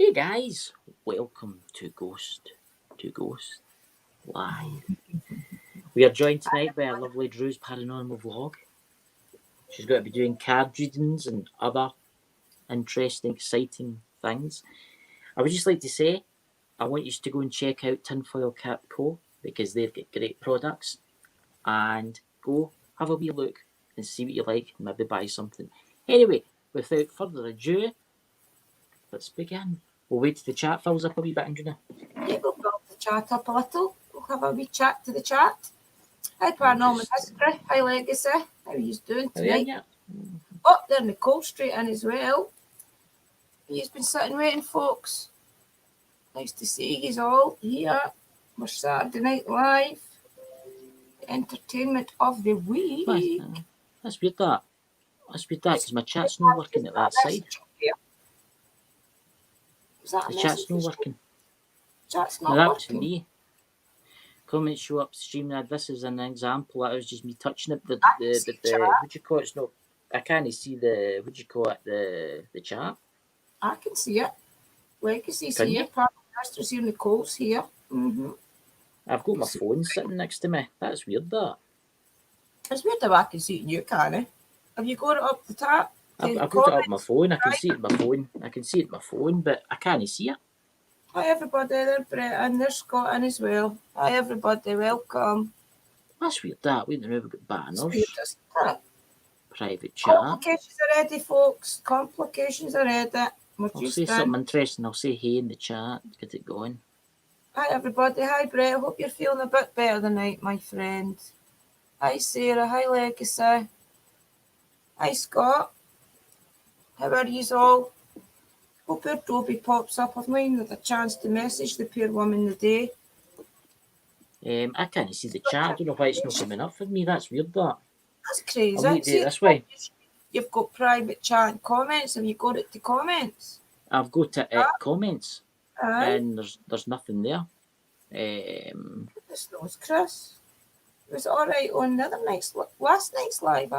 Hey guys, welcome to Ghost Live. We are joined tonight by our lovely Drew's Paranormal Vlog. She's going to be doing card readings and other interesting, exciting things. I would just like to say, I want you to go and check out Tinfoil Cap Co. because they've got great products. And go have a wee look and see what you like and maybe buy something. Anyway, without further ado, let's begin. We'll wait till the chat fills up a wee bit, Andrew. Yeah, we'll build the chat up a little. We'll have a wee chat to the chat. Hi, Paranormal History. Hi, Legacy. How are you doing tonight? Yeah. Oh, there Nicole straight in as well. He's been sitting waiting, folks. Nice to see you all here. We're Saturday Night Live. Entertainment of the week. That's weird that. Because my chat's not working at that side. The chat's not working. Chat's not working. To me. Comments show up streaming. This is an example. That was just me touching it. What do you call it? It's not. I can't see the. What do you call it? The chat. I can see it. Legacy's here. Pastor's here. Nicole's here. I've got my phone sitting next to me. That's weird. That. It's weird that I can see it and you can't. Have you got it up the top? I've got it up my phone. I can see it in my phone. I can see it in my phone, but I can't see it. Hi everybody, there's Brett and there's Scott in as well. Hi everybody, welcome. That's weird that. We don't know we've got banners. Weird, isn't it? Private chat. Complications are ready, folks. Complications are ready. I'll say something interesting. I'll say hey in the chat. Get it going. Hi everybody. Hi Brett. I hope you're feeling a bit better tonight, my friend. Hi Sarah. Hi Legacy. Hi Scott. How are you all? Hope your Dobie pops up. I've not even had a chance to message the poor woman today. I can't see the chat. I don't know why it's not coming up for me. That's weird, that. That's crazy. I'll do it this way. You've got private chat and comments. Have you got it to comments? I've got it at comments. And there's nothing there. This knows Chris. It was alright on the other night's, last night's live,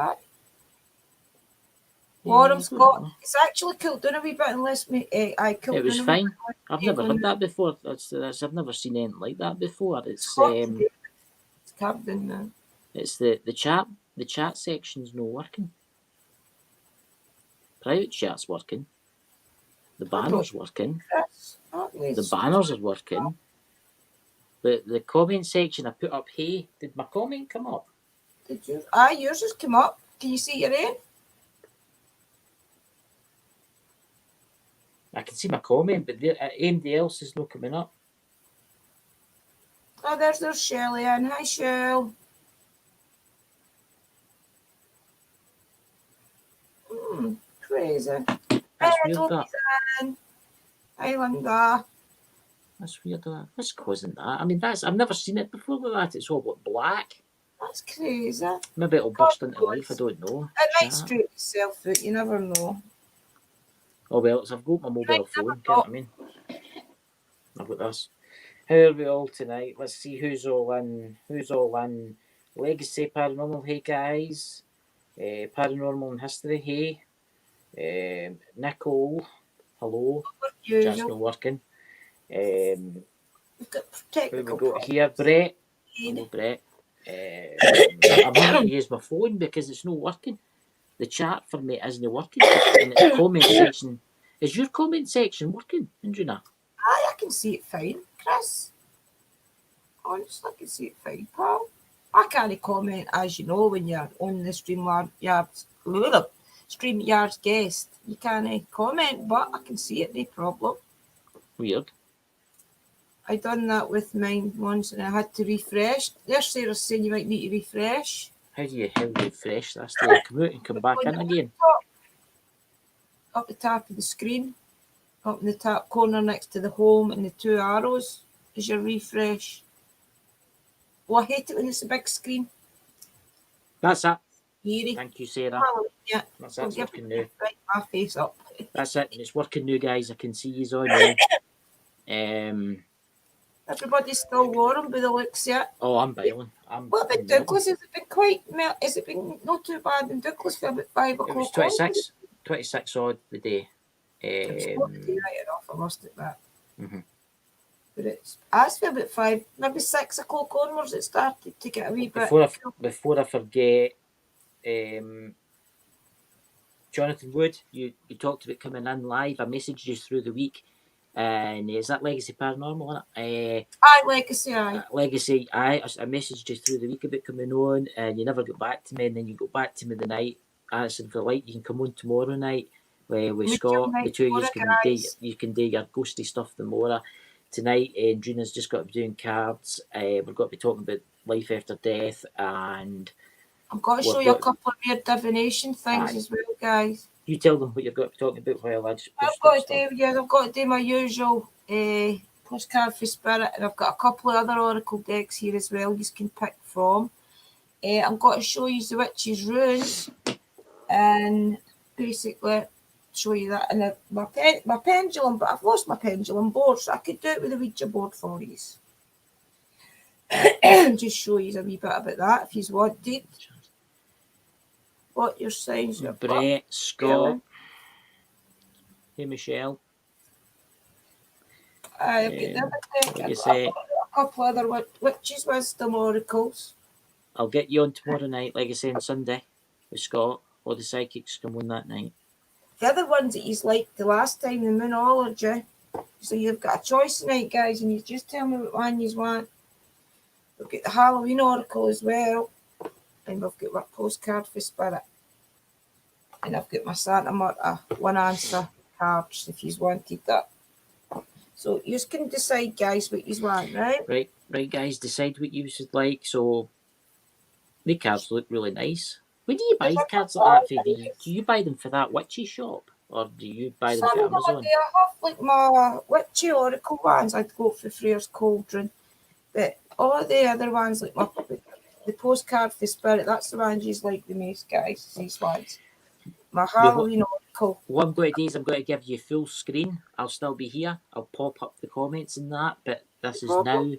Warren Scott. It's actually cooled down a wee bit unless I cooled down. It was fine. I've never heard that before. I've never seen anything like that before. It's Captain now. It's the chat. The chat section's not working. Private chat's working. The banner's working. The banners are working. The comment section I put up. Hey, did my comment come up? Did you? Yours has come up. Can you see your name? I can see my comment, but anybody else is not coming up. Oh, there's Shelley in. Hi, Shell. Crazy. That's weird, that. Hi, Linda. That's weird, that. What's causing that? I mean, I've never seen it before like that. It's all black. That's crazy. Maybe it'll burst into life. I don't know. It might straight itself out. You never know. Oh well, I've got my mobile phone. Get what I mean? I've got this. How are we all tonight? Let's see who's all in. Legacy Paranormal, hey guys. Paranormal and History, hey. Nicole, hello. That's not working. Who we got here? Brett. Hello, Brett. I'm having to use my phone because it's not working. The chat for me isn't working. And the comment section. Is your comment section working, Andrina? I can see it fine, Chris. Honestly, I can see it fine, pal. I can't comment, as you know, when you're on the StreamYard's guest. You can't comment, but I can see it, no problem. Weird. I done that with mine once and I had to refresh. There's Sarah saying you might need to refresh. How do you refresh? That's to come out and come back in again. Up the top of the screen, up in the top corner next to the home and the two arrows is your refresh. Oh, I hate it when it's a big screen. That's it. Eerie. Thank you, Sarah. Yeah. That's it. It's working now. Right, my face up. That's it. It's working now, guys. I can see you all now. Everybody's still warm by the looks yet. Oh, I'm bailing. What about Douglas? Has it been not too bad in Douglas for about 5 o'clock? It was 26 odd the day. It's not to write it off, I must admit. Mhm. But it's as for about 5, maybe 6 o'clock onwards it started to get a wee bit. Before I forget, Jonathan Wood, you talked about coming in live. I messaged you through the week, and is that Legacy Paranormal? Aye, Legacy, aye. Legacy, I messaged you through the week about coming on, and you never got back to me, and then you got back to me the night asking for like you can come on tomorrow night with Scott. The two of you can do your ghosty stuff tomorrow. Tonight, Drina's just got to be doing cards. We've got to be talking about life after death, and I've got to show you a couple of weird divination things as well, guys. You tell them what you've got to be talking about while I've got to do my usual postcard for spirit, and I've got a couple of other oracle decks here as well you can pick from. I'm going to show you the witch's runes, and basically show you that. And my pendulum, but I've lost my pendulum board, so I could do it with a Ouija board for you. Just show you a wee bit about that if you wanted. What your signs are. Brett, Scott, hey Michelle. I've got a couple other witches' wisdom oracles. I'll get you on tomorrow night, like I say, on Sunday with Scott. All the psychics come on that night. The other ones that he's liked the last time, the Moonology. So you've got a choice tonight, guys, and you just tell me what one you want. We've got the Halloween Oracle as well, and we've got my postcard for spirit. And I've got my Santa Marta one answer cards if you wanted that. So you can decide, guys, what you want, right? Right, guys, decide what you should like. So the cards look really nice. Where do you buy cards like that? Do you buy them for that witchy shop, or do you buy them for Amazon? I have like my witchy oracle ones. I'd go for Freyr's Cauldron, but all the other ones, like the postcard for spirit, that's the ones you like the most, guys. These ones. My Halloween oracle. What I'm going to do is I'm going to give you full screen. I'll still be here. I'll pop up the comments and that, but this is now.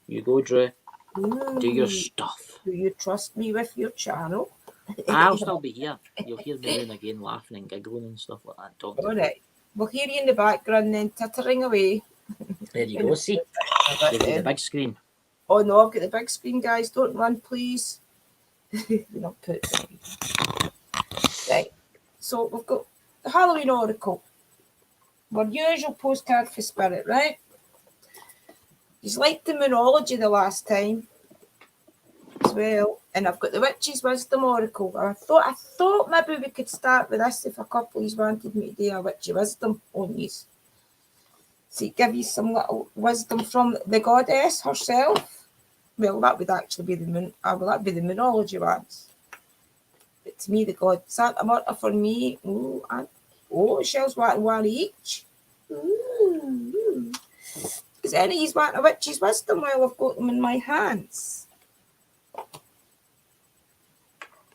You go, Drew. Ooh. Do your stuff. Do you trust me with your channel? I'll still be here. You'll hear me now and again laughing and giggling and stuff like that. All right. We'll hear you in the background then tittering away. There you go. See? You've got the big screen. Oh no, I've got the big screen, guys. Don't run, please. We're not put right. So we've got the Halloween Oracle. Our usual postcard for spirit, right? He's liked the Moonology the last time as well. And I've got the Witch's Wisdom Oracle. I thought maybe we could start with this if a couple of you wanted me to do a Witchy Wisdom on you. So give you some little wisdom from the goddess herself. Well, that would actually be the Moonology ones. But to me, the god Santa Marta for me. Ooh, and Michelle's wanting one each. Ooh. Is any of you want a Witch's Wisdom while I've got them in my hands?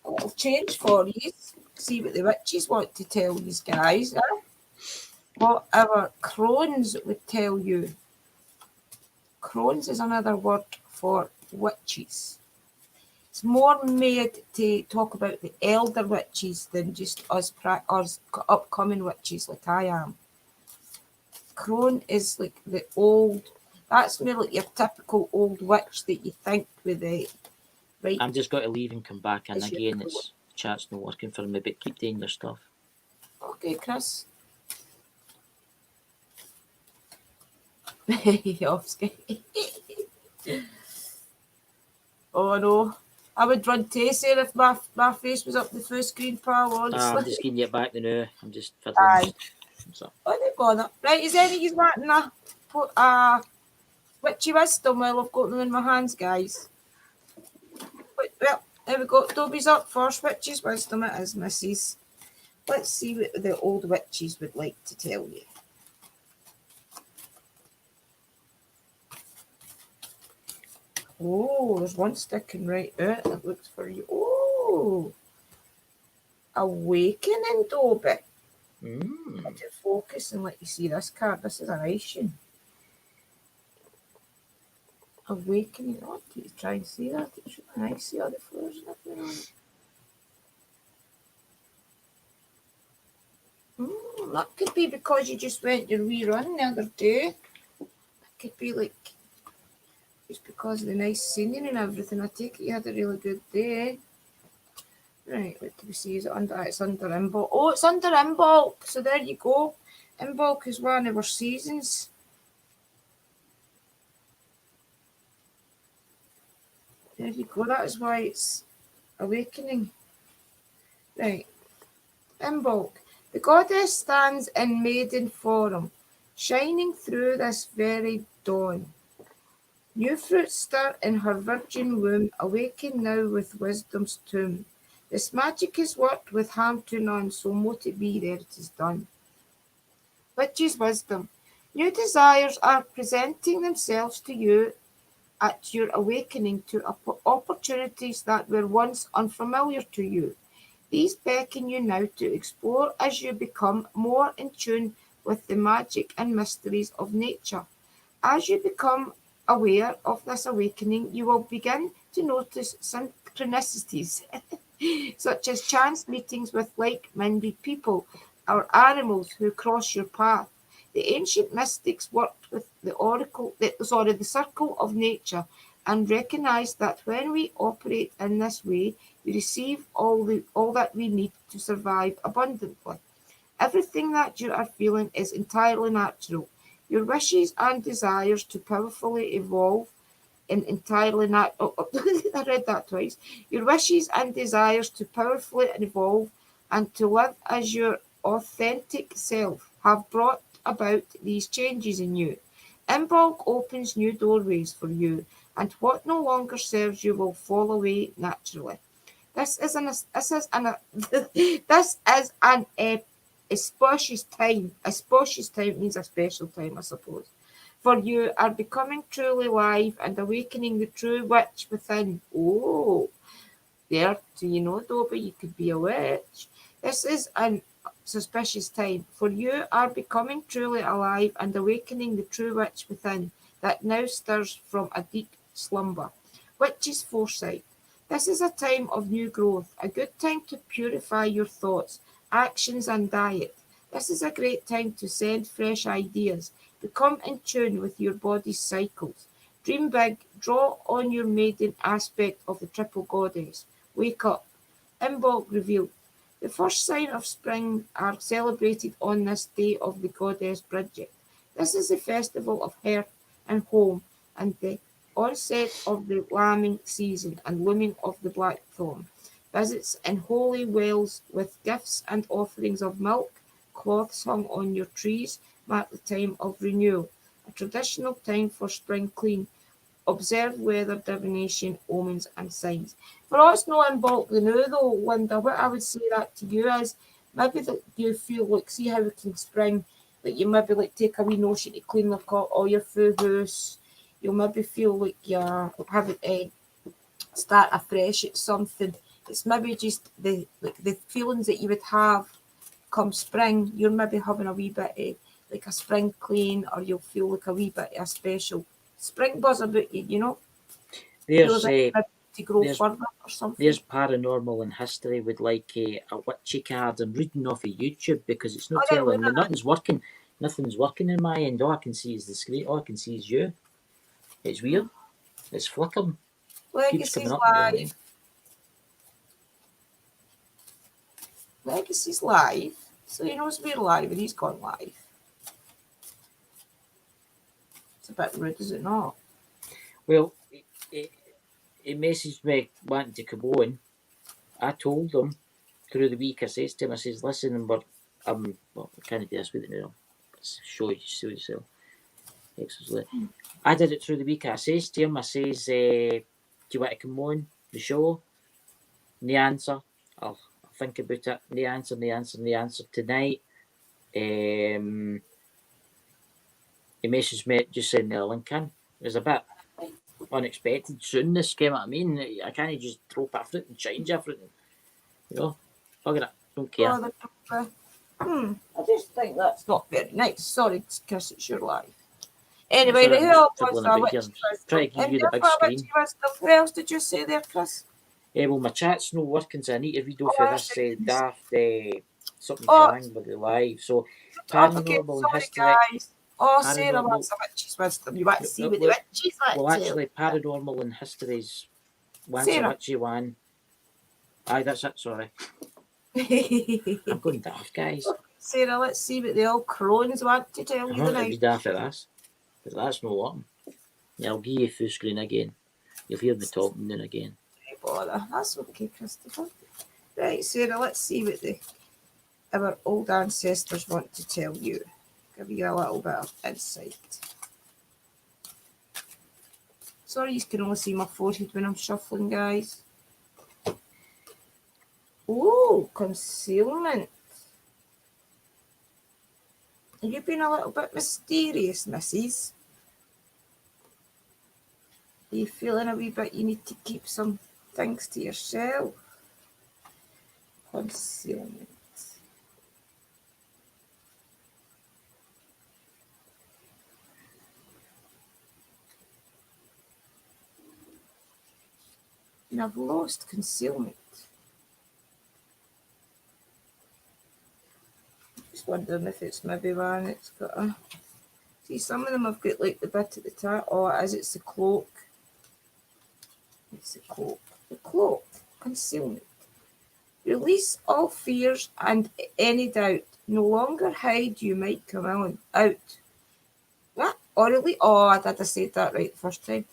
A little change for you. See what the witches want to tell you guys. Whatever Crones would tell you. Crones is another word for witches. It's more made to talk about the elder witches than just us upcoming witches like I am. Crone is like the old, that's more like your typical old witch that you think with the right. I'm just got to leave and come back in again. It's chat's not working for me, but keep doing your stuff. Okay, Chris. Oh no. I would run Taser if my face was up the first screen, pal, honestly. I'm just getting you back now. I'm just fiddling. So. Oh, they bother. Right, is any of you wanting a Witchy Wisdom while I've got them in my hands, guys? Well, there we go. Dobby's up first. Witch's Wisdom it is, missus. Let's see what the old witches would like to tell you. Oh, there's one sticking right out that looks for you. Oh, Awakening, Dobby. Let it focus and let you see this card. This is a nice one. Awakening. I want you to try and see that. It's really nice. See all the flowers and everything on it. That could be because you just went your wee run the other day. It could be like just because of the nice scenery and everything. I take it you had a really good day. Right, what do we see? Is it under? It's under Imbolc. Oh, it's under Imbolc. So there you go. Imbolc is one of our seasons. There you go. That is why it's awakening. Right. Imbolc. The goddess stands in maiden form, shining through this very dawn. New fruits stir in her virgin womb, awaken now with wisdom's tomb. This magic is worked with harm to none, so mote it be there it is done. Witch's wisdom. New desires are presenting themselves to you at your awakening to opportunities that were once unfamiliar to you. These beckon you now to explore as you become more in tune with the magic and mysteries of nature. As you become aware of this awakening, you will begin to notice synchronicities, such as chance meetings with like-minded people or animals who cross your path. The ancient mystics worked with the circle of nature, and recognized that when we operate in this way, we receive all that we need to survive abundantly. Everything that you are feeling is entirely natural. Your wishes and desires to powerfully evolve in entirely I read that twice. Your wishes and desires to powerfully evolve and to live as your authentic self have brought about these changes in you. Imbolc opens new doorways for you, and what no longer serves you will fall away naturally. This is an auspicious time. Auspicious time means a special time, I suppose. For you are becoming truly live and awakening the true witch within. Oh, there, do you know, Dobby, you could be a witch. This is an suspicious time, for you are becoming truly alive and awakening the true witch within that now stirs from a deep slumber. Witch's foresight. This is a time of new growth, a good time to purify your thoughts, actions, and diet. This is a great time to send fresh ideas, become in tune with your body's cycles. Dream big, draw on your maiden aspect of the triple goddess. Wake up. Imbolc revealed. The first sign of spring are celebrated on this day of the goddess Bridget. This is the festival of hearth and home, and the onset of the lambing season and looming of the blackthorn. Visits in holy wells with gifts and offerings of milk, cloths hung on your trees, mark the time of renewal, a traditional time for spring clean. Observe weather, divination, omens, and signs. For us no Imbolc the new though, Linda, what I would say that to you is maybe that you feel like see how we can spring, that you maybe like take a wee notion to clean like all your food house. You'll maybe feel like you're having to start afresh at something. It's maybe just the feelings that you would have come spring. You're maybe having a wee bit of like a spring clean, or you'll feel like a wee bit of a special spring buzz about you, you know? There's To grow there's further or something. there's paranormal in history with like a witchy card. I'm reading off of YouTube because it's not telling me nothing's working. Nothing's working in my end. All I can see is the screen. All I can see is you. It's weird. It's flickering. Keeps coming Legacy's up. live. Legacy's live. So he knows we're live and he's gone live. It's a bit rude, is it not? Well, he messaged me wanting to come on. I told him through the week, I says to him, I says, listen, well, I can't do this with it now. Show yourself. I did it through the week. I says to him, I says, do you want to come on the show? No answer. I'll think about it. No answer tonight. He messaged me just saying the link in. It was a bit unexpected soonness, you know what I mean? I can't just throw everything and change everything. You know? Bugger it. Don't care. I just think that's not very nice. Sorry, Chris, it's your life. Anyway, who else was try to give you the big screen. Who else did you say there, Chris? Well, my chat's not working, so I need to read off of this daft Something's Oh, wrong with the live. So, up again. paranormal Sorry, history. guys. Oh, Sarah, Paranormal. what's the witch's wisdom? You want to see what the Well, witches like well, to actually, paranormal and history's once a Sarah. witchy one. Aye, that's it. Sorry, I'm going daft, guys. Sarah, let's see what the old crones want to tell I'm you not going to be tonight. daft at this, but that's no working. Yeah, I'll give you full screen again. You'll hear me talking then again. Don't bother. That's okay, Christopher. Right, Sarah, let's see what our old ancestors want to tell you. Give you a little bit of insight. Sorry, you can only see my forehead when I'm shuffling, guys. Oh, concealment. You've been a little bit mysterious, missus. Are you feeling a wee bit you need to keep some things to yourself? Concealment. And I've lost concealment. Just wondering if it's maybe one it's got a... See, some of them have got like the bit at the top. Oh, it's the cloak. It's the cloak. The cloak. Concealment. Release all fears and any doubt. No longer hide, you might come out. What? Or really? Oh, I said that right the first time.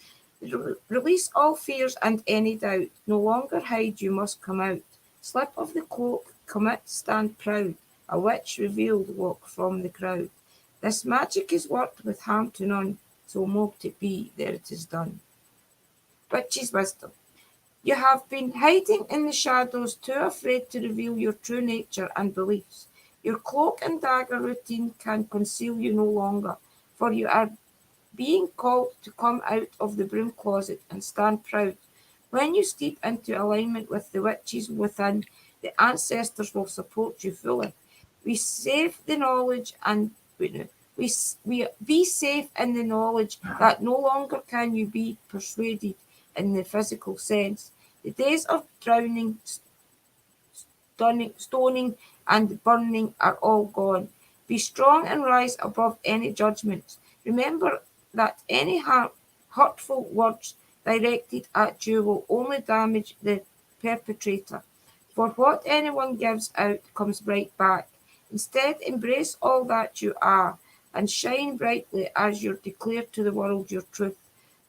Release all fears and any doubt. No longer hide, you must come out. Slip of the cloak, commit, stand proud. A witch revealed, walk from the crowd. This magic is worked with harm to none, so mote it be, there it is done. Witch's wisdom. You have been hiding in the shadows, too afraid to reveal your true nature and beliefs. Your cloak and dagger routine can conceal you no longer, for you are being called to come out of the broom closet and stand proud. When you step into alignment with the witches within, the ancestors will support you fully. We save the knowledge and we be safe in the knowledge that no longer can you be persuaded in the physical sense. The days of drowning, stoning, and burning are all gone. Be strong and rise above any judgments. Remember that any hurtful words directed at you will only damage the perpetrator. For what anyone gives out comes right back. Instead, embrace all that you are and shine brightly as you declare to the world your truth.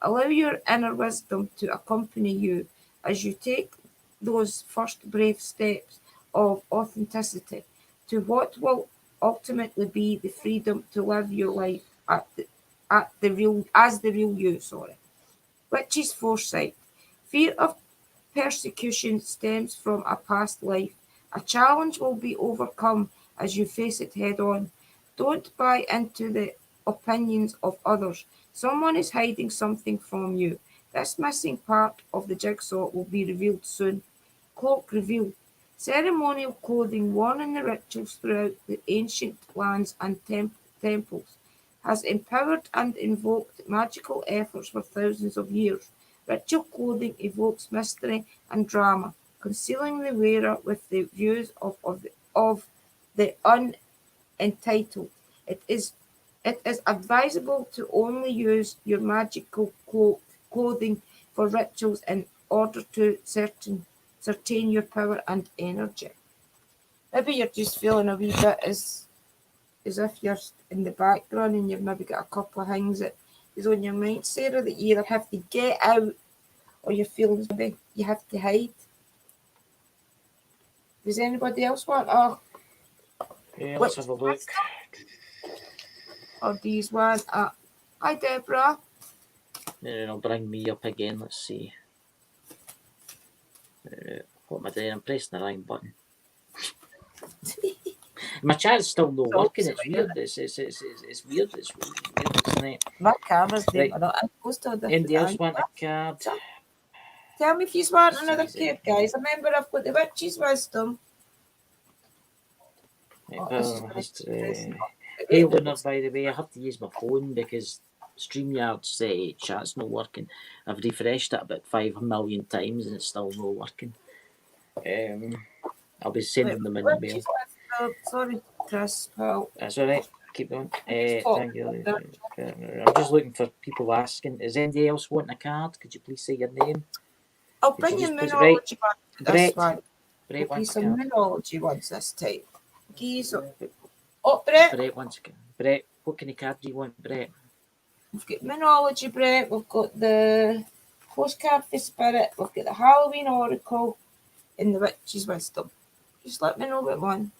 Allow your inner wisdom to accompany you as you take those first brave steps of authenticity to what will ultimately be the freedom to live your life as the real you. Which is foresight. Fear of persecution stems from a past life. A challenge will be overcome as you face it head on. Don't buy into the opinions of others. Someone is hiding something from you. This missing part of the jigsaw will be revealed soon. Cloak revealed. Ceremonial clothing worn in the rituals throughout the ancient lands and temples has empowered and invoked magical efforts for thousands of years. Ritual clothing evokes mystery and drama, concealing the wearer with the views of the unentitled. It is advisable to only use your magical clothing for rituals in order to certain your power and energy. Maybe you're just feeling a wee bit as if you're in the background and you've maybe got a couple of things that is on your mind, Sarah, that you either have to get out or you're feeling maybe you have to hide. Does anybody else want Yeah, let's have a look. Or do you want hi Deborah? Then it'll bring me up again. Let's see. What am I doing? I'm pressing the wrong button. My chat's still not working. It's weird. It's weird. It's weird, isn't it? My camera's there, Right. but I'm supposed to Anybody else want a card? Tell me if you want another card, guys. Remember, I've got the witch's wisdom. History. Hey, Lunar, by the way, I have to use my phone because StreamYard's chat's not working. I've refreshed it about 5 million times and it's still not working. I'll be sending them an email. Sorry, Chris. Well, That's all right. Keep going. just talk Thank you. about that. I'm just looking for people asking. Is anybody else wanting a card? Could you please say your name? I'll Could you bring you just please right? Moonology back this Brett. one. Brett Okay, wants a some card. Moonology ones this time. Geese. Oh, Brett. Brett wants a card. Brett, what kind of card do you want, Brett? We've got Moonology, Brett. We've got the Postcard for Spirit. We've got the Halloween Oracle and the Witch's Wisdom. Just let me know what one.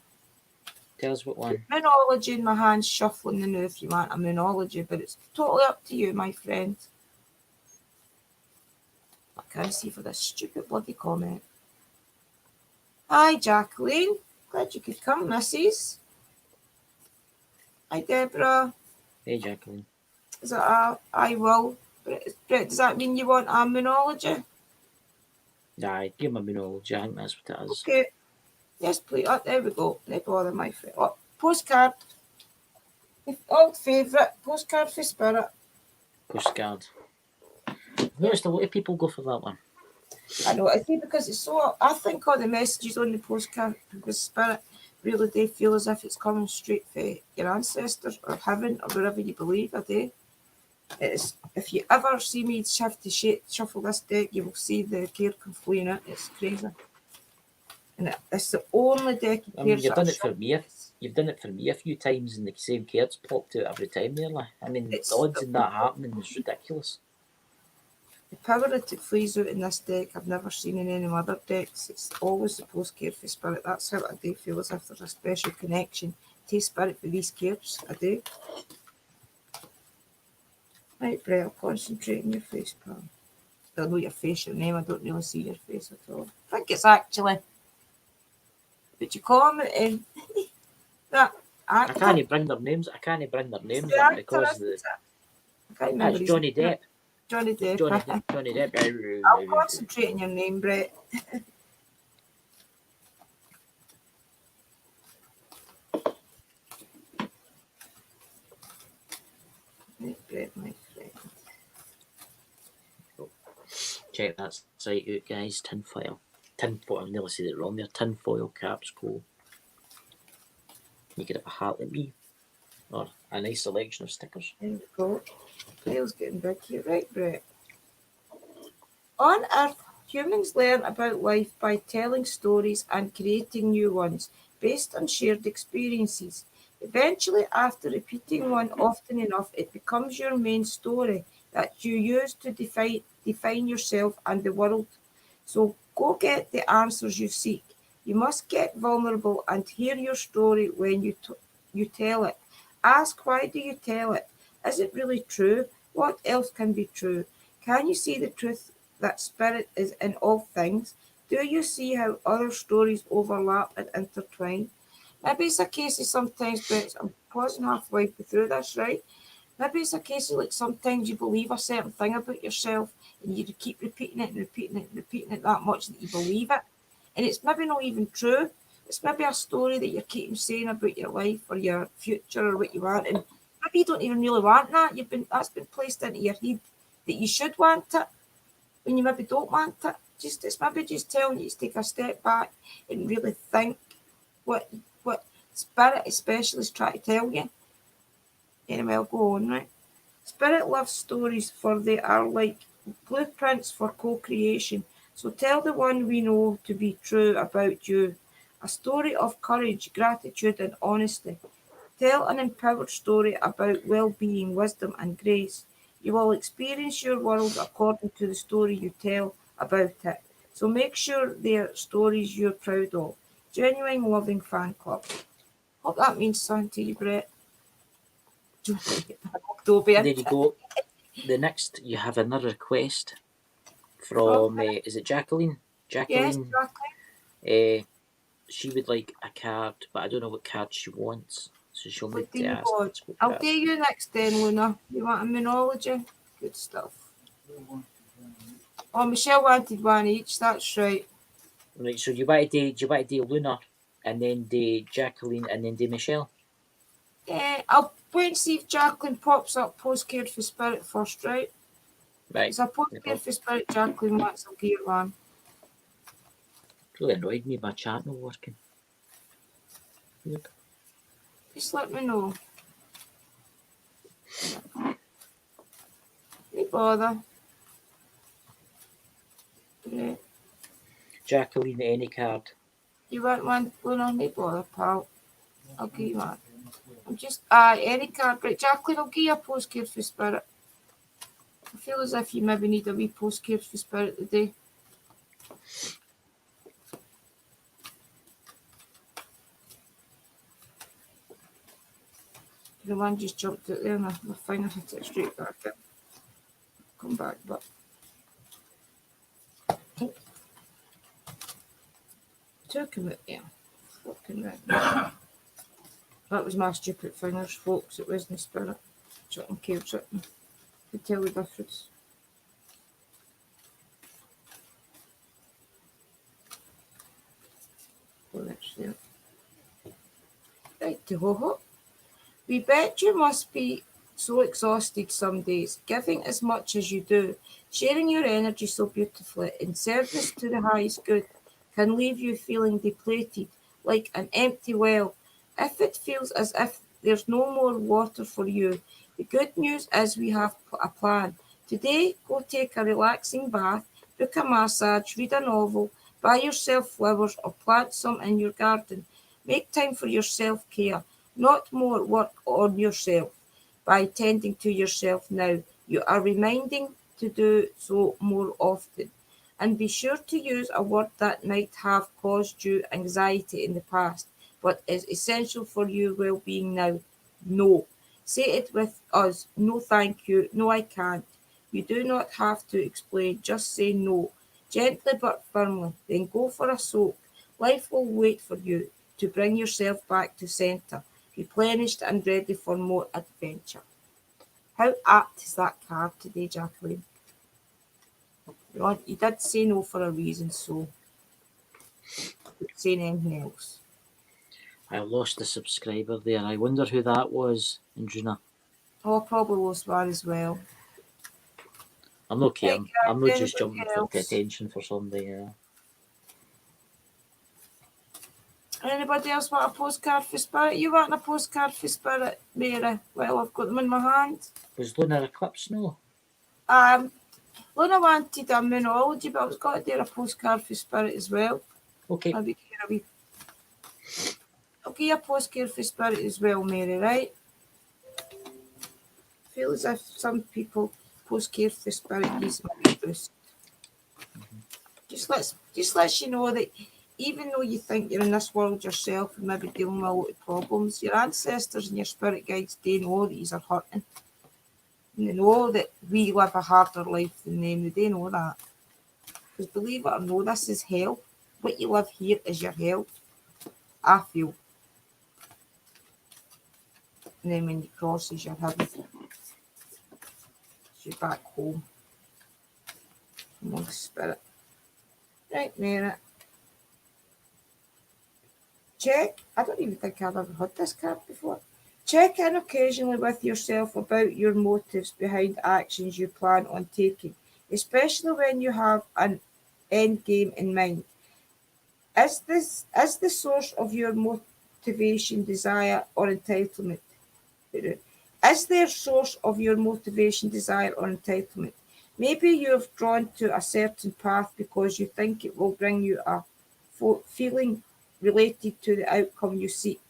Tell us what one. Moonology in my hand, shuffling the new if you want a Moonology, but it's totally up to you, my friend. I can't see for this stupid bloody comment. Hi, Jacqueline. Glad you could come, missus. Hi, Deborah. Hey, Jacqueline. Is it I will? Brett, does that mean you want a Moonology? Aye, give him a Moonology. I think that's what it is. Okay. Yes, please. Oh, there we go. No bother, my friend. Oh, postcard. Old favourite. Postcard for Spirit. Postcard. I've noticed a lot of people go for that one. I know. I think because it's so. I think all the messages on the postcard for Spirit really do feel as if it's coming straight from your ancestors or heaven or wherever you believe. I do. It's, if you ever see me shuffle this deck, you will see the care come fleeing out. It's crazy. And it's the only deck of I mean, cards you've that done I it for me. You've done it for me a few times, and the same cards popped out every time. Nearly. I mean, It's the odds in that happening is ridiculous. The power that it flees out in this deck, I've never seen in any other decks. It's always the postcard for Spirit. That's how I do feel, as if there's a special connection to Spirit with these cards. I do. Right, Brett, I'll concentrate on your face, pal. I know your face, your name. I don't really see your face at all. I think it's actually. But you comment in that I actor. can't bring their names. I can't bring their names The up actor, because isn't the. it? I can't remember That's his Johnny name. Depp. Johnny Depp. Johnny Depp. I'll concentrate on your name, Brett. Right, Brett, my friend. Check that site out, guys. Tinfoil. I've nearly said it wrong there. Tinfoil caps cool. You could have a hat like me, or a nice selection of stickers. There we go. Pile's getting big here. Right, Brett. On Earth, humans learn about life by telling stories and creating new ones based on shared experiences. Eventually, after repeating one often enough, it becomes your main story that you use to define yourself and the world. So go get the answers you seek. You must get vulnerable and hear your story when you tell it. Ask, why do you tell it? Is it really true? What else can be true? Can you see the truth that Spirit is in all things? Do you see how other stories overlap and intertwine? Maybe it's a case of sometimes, but I'm pausing halfway through this, right? Maybe it's a case of like sometimes you believe a certain thing about yourself and you keep repeating it and repeating it and repeating it that much that you believe it. And it's maybe not even true. It's maybe a story that you keep saying about your life or your future or what you want. And maybe you don't even really want that. That's been placed into your head that you should want it when you maybe don't want it. It's maybe just telling you to take a step back and really think what Spirit especially is trying to tell you. Anyway, I'll go on, right? Spirit loves stories for they are like blueprints for co-creation. So tell the one we know to be true about you. A story of courage, gratitude and honesty. Tell an empowered story about well-being, wisdom and grace. You will experience your world according to the story you tell about it. So make sure they're stories you're proud of. Genuine loving fan club. Hope that means something to you, Brett. There you go. The next, you have another request from, is it Jacqueline? Yes, Jacqueline. She would like a card, but I don't know what card she wants. So she'll need to ask. I'll do you next then, Luna. You want a Moonology? Good stuff. Oh, Michelle wanted one each, that's right. Right, so do you want to do Luna, and then do Jacqueline, and then do Michelle? Yeah, I'll wait and see if Jacqueline pops up postcard for Spirit first, right? Right. It's a postcard for Spirit, Jacqueline wants, I'll give her one. It's really annoyed me, my chat not working. Yep. Just let me know. No bother. Right. Jacqueline, any card. You want one, Luna? No bother, pal. I'll give you one. I'm just, any card. Right, Jacqueline, I'll give you a postcard for Spirit. I feel as if you maybe need a wee postcard for Spirit today. The one just jumped out there and I finally hit it straight back in. Come back, but. Took him out there. Fucking right. That was my stupid fingers, folks. It wasn't Spirit. Something cared something. Could tell the difference. Well, that's there. Right, to ho-ho. We bet you must be so exhausted some days, giving as much as you do, sharing your energy so beautifully in service to the highest good, can leave you feeling depleted, like an empty well. If it feels as if there's no more water for you, the good news is we have a plan. Today, go take a relaxing bath, book a massage, read a novel, buy yourself flowers or plant some in your garden. Make time for your self-care, not more work on yourself. By tending to yourself now, you are reminding to do so more often. And be sure to use a word that might have caused you anxiety in the past, but is essential for your well-being now. No. Say it with us. No, thank you. No, I can't. You do not have to explain. Just say no. Gently but firmly. Then go for a soak. Life will wait for you to bring yourself back to centre, replenished and ready for more adventure. How apt is that card today, Jacqueline? You did say no for a reason, so not saying anything else. I lost a subscriber there. I wonder who that was, Andrina. Oh, probably lost one as well. I'm not caring. Right, I'm not just anybody jumping for else? attention for somebody. Anybody else want a postcard for Spirit? You want a postcard for Spirit, Mary? Well, I've got them in my hand. Was Lunar Eclipse no? Luna wanted a Moonology, but I was going to do a postcard for Spirit as well. Okay. I'll give you a postcard for Spirit as well, Mary, right? Feel as if some people postcard for Spirit gives them a wee boost. Just lets you know that even though you think you're in this world yourself and maybe dealing with a lot of problems, your ancestors and your spirit guides, they know that you are hurting. And they know that we live a harder life than them. They know that. Because believe it or not, this is hell. What you live here is your hell. I feel. And then when you cross is your heaven. You're back home. Amongst spirit. Right, Mary. Check. I don't even think I've ever had this card before. Check in occasionally with yourself about your motives behind actions you plan on taking, especially when you have an end game in mind. Is the source of your motivation desire or entitlement? Is there source of your motivation, desire, or entitlement? Maybe you've drawn to a certain path because you think it will bring you a feeling related to the outcome you seek,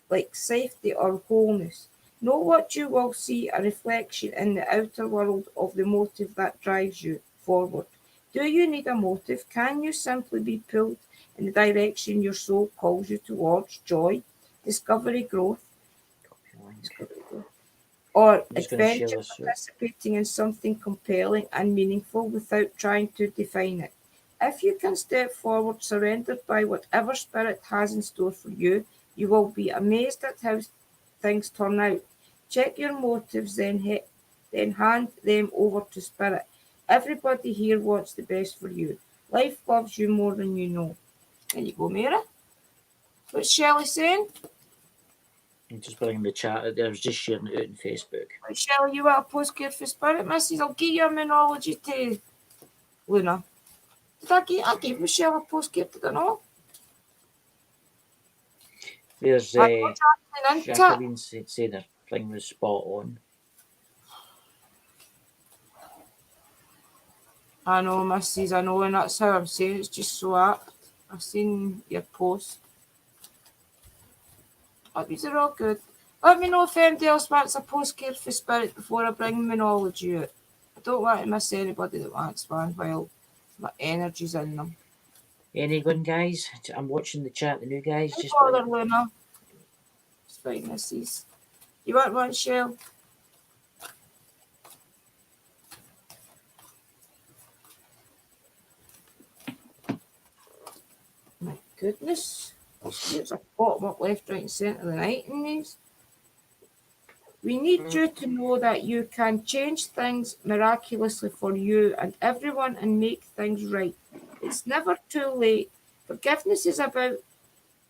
like safety or wholeness. Know what you will see a reflection in the outer world of the motive that drives you forward. Do you need a motive? Can you simply be pulled in the direction your soul calls you towards? Joy, discovery, growth, or adventure, participating in something compelling and meaningful without trying to define it. If you can step forward surrendered by whatever spirit has in store for you, you will be amazed at how things turn out. Check your motives, then hand them over to spirit. Everybody here wants the best for you. Life loves you more than you know. There you go, Mary. What's Shelley saying? I'm just bringing the chat out there. I was just sharing it out on Facebook. Right, Shelley, you want a postcard for Spirit, Mrs.? I'll give you a Moonology to Luna. I gave Michelle a postcard, did I not? There's Jacqueline saying her thing was spot on. I know, Mrs. I know, and that's how I'm saying it's just so apt. I've seen your post. These are all good. Let me know if anybody else wants a postcard for Spirit before I bring Minology out. I don't want to miss anybody that wants one while my energy's in them. Anyone, guys? I'm watching the chat. The new guys. Don't Just bother, Luna. It's fine, Mrs. You want one, Shell? My goodness. There's a bottom up, left, right, and centre of the night in these. We need you to know that you can change things miraculously for you and everyone and make things right. It's never too late. Forgiveness is about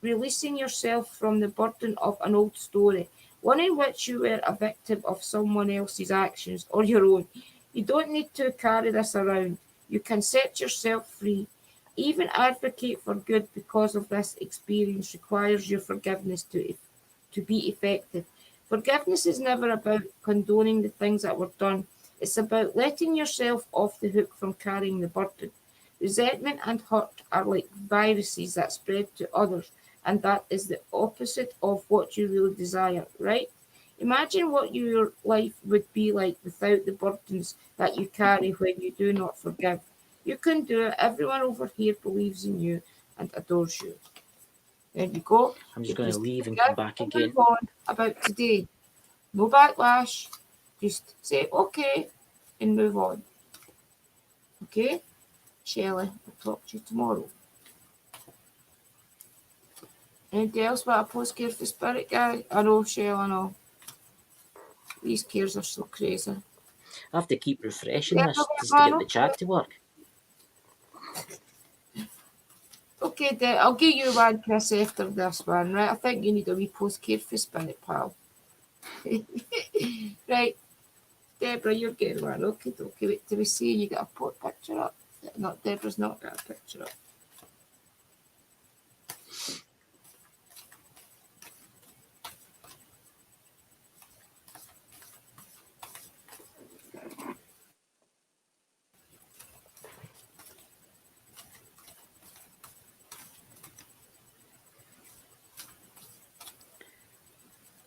releasing yourself from the burden of an old story, one in which you were a victim of someone else's actions or your own. You don't need to carry this around. You can set yourself free. Even advocate for good because of this experience requires your forgiveness to be effective. Forgiveness is never about condoning the things that were done. It's about letting yourself off the hook from carrying the burden. Resentment and hurt are like viruses that spread to others, and that is the opposite of what you really desire, right? Imagine what your life would be like without the burdens that you carry when you do not forgive. You can do it. Everyone over here believes in you and adores you. There you go. I'm just going to leave and come back again. Move on about today. No backlash. Just say okay and move on. Okay? Shelley, I'll talk to you tomorrow. Anybody else want a postcard for Spirit Guy? I know, Shelley, I know. These cares are so crazy. I have to keep refreshing this just to get the chat to work. Okay, then I'll give you one, Chris, after this one, right? I think you need a wee postcard for Spirit, pal. Right. Deborah, you're getting one. Okay, wait till we see you get a picture up. No, Deborah's not got a picture up.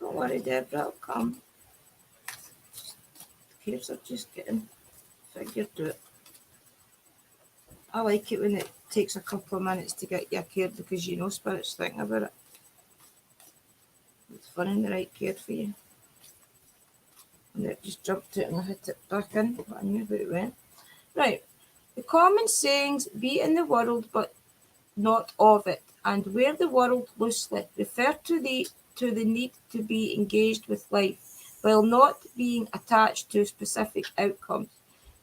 Don't worry, Deborah, it'll come. The cares are just getting figured out. I like it when it takes a couple of minutes to get your card because you know Spirit's thinking about it. It's finding the right card for you. And it just jumped out and I hit it back in, but I knew where it went. Right. The common sayings, be in the world but not of it, and wear the world loosely, refer to the need to be engaged with life while not being attached to specific outcomes.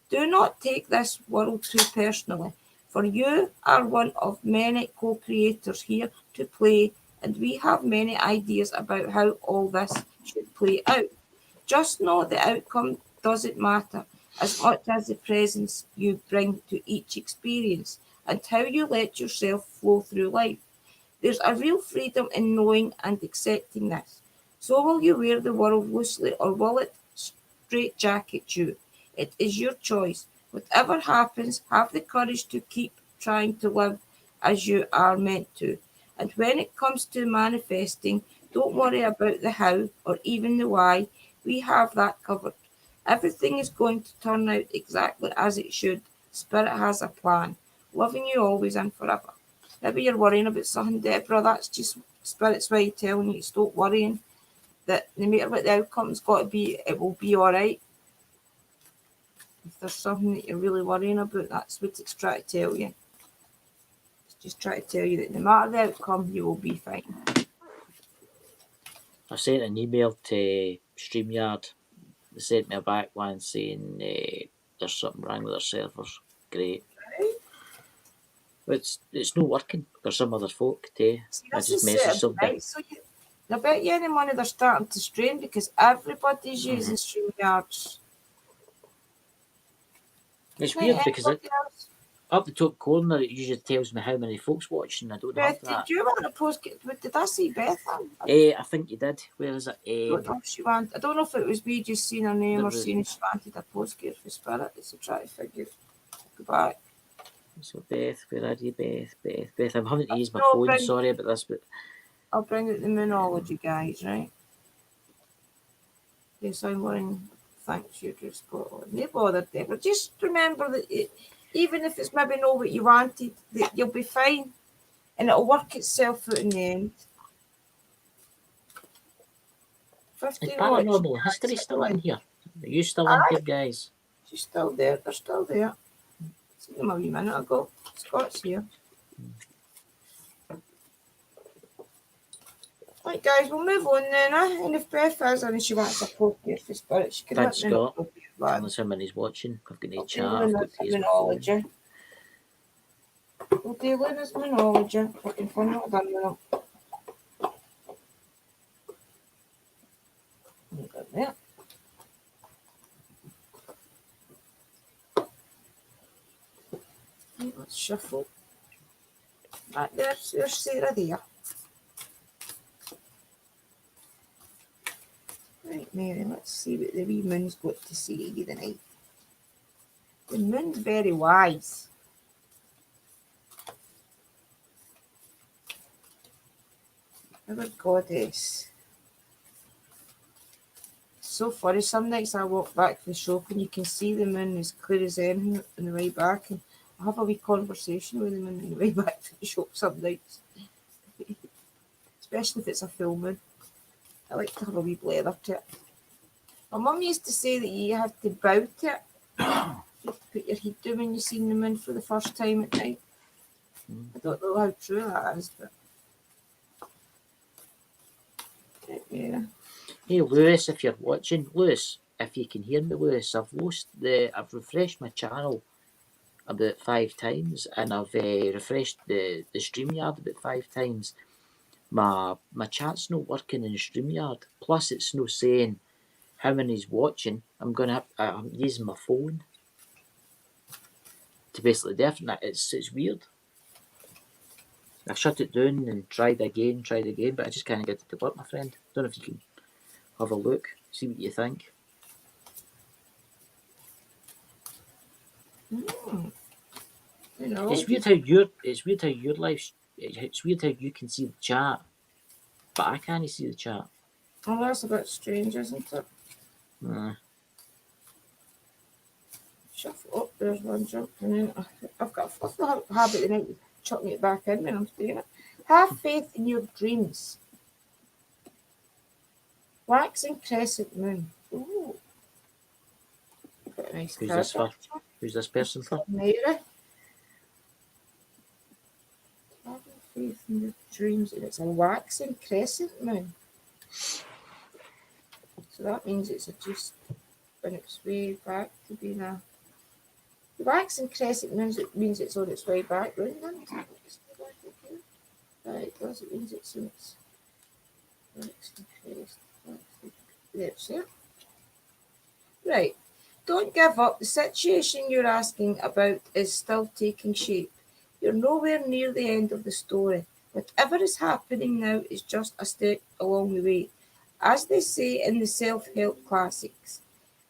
Do not take this world too personally, for you are one of many co-creators here to play, and we have many ideas about how all this should play out. Just know the outcome doesn't matter as much as the presence you bring to each experience and how you let yourself flow through life. There's a real freedom in knowing and accepting this. So will you wear the world loosely or will it straitjacket you? It is your choice. Whatever happens, have the courage to keep trying to live as you are meant to. And when it comes to manifesting, don't worry about the how or even the why. We have that covered. Everything is going to turn out exactly as it should. Spirit has a plan. Loving you always and forever. Maybe you're worrying about something, Deborah. That's just Spirit's way of telling you to stop worrying. That no matter what the outcome's got to be, it will be all right. If there's something that you're really worrying about, that's what it's trying to tell you. It's just trying to tell you that no matter the outcome, you will be fine. I sent an email to StreamYard. They sent me a back one saying there's something wrong with their servers. Great. But it's not working for some other folk too. I just messaged somebody. So I bet you any money they're starting to strain because everybody's using StreamYards. It's weird because Up the top corner, it usually tells me how many folks watching. I don't Beth, have that. did you want to post? Did I see Beth on? I think you did. Where is it? I don't know if she wanted. I don't know if it was me just seeing her name There or was- seeing if she wanted a postcard for Spirit. It's a try to figure. Go back. So Beth, where are you, Beth? I'm having to use my No, phone. bring- Sorry about this, but I'll bring it the Moonology guys, right? Yes, I'm wearing thanks you to spot on. No bother there, but just remember that even if it's maybe not what you wanted, that you'll be fine, and it'll work itself out in the end. 50 is Paranormal watch, History guys, still in here? Are you still Aye. in here, guys? She's still there. They're still there. Seen them a wee minute ago. Scott's here. Right, guys, we'll move on then. And if Beth has and she wants a poker for Spirit, she can Thanks, let me know. Scott. Unless somebody's watching, I've got no I'll chat. do I've got to use my phone. Moonology. We'll do Luna's Moonology. Fucking fun, not done with them. Got that. Right, let's shuffle. Right, there's Sarah there. Right, Mary, let's see what the wee moon's got to say to you tonight. The moon's very wise. Our goddess. So funny. Some nights I walk back to the shop and you can see the moon as clear as anything on the way back, and I have a wee conversation with the moon on the way back to the shop some nights. Especially if it's a full moon. I like to have a wee blather to it. My mum used to say that you have to bow to it. You have to put your head down when you see the moon for the first time at night. I don't know how true that is, but yeah. Hey Lewis, if you're watching, Lewis, if you can hear me, Lewis, I've refreshed my channel about 5 times, and I've refreshed the StreamYard about 5 times. My chat's not working in StreamYard. Plus, it's no saying how many's watching. I'm using my phone to basically definite. It's weird. I shut it down and tried again, but I just can't get it to work, my friend. Don't know if you can have a look, see what you think. You know, It's weird how your life. It's weird how you can see the chat, but I can't see the chat. oh, that's a bit strange, isn't it? Shuffle. Oh, there's one jumping in. I've got a fluffy habit of night chucking it back in when I'm doing it. Have faith in your dreams. Waxing crescent moon. Ooh. Got a nice Who's card. this for? Who's this person for? Mary. Having faith in your dreams, and it's a waxing crescent moon. So that means it's just on its way back to being a. The waxing crescent means it's on its way back, right? Right, does it means it's on its waxing crescent? There's it. Right. Don't give up. The situation you're asking about is still taking shape. You're nowhere near the end of the story. Whatever is happening now is just a step along the way. As they say in the self-help classics,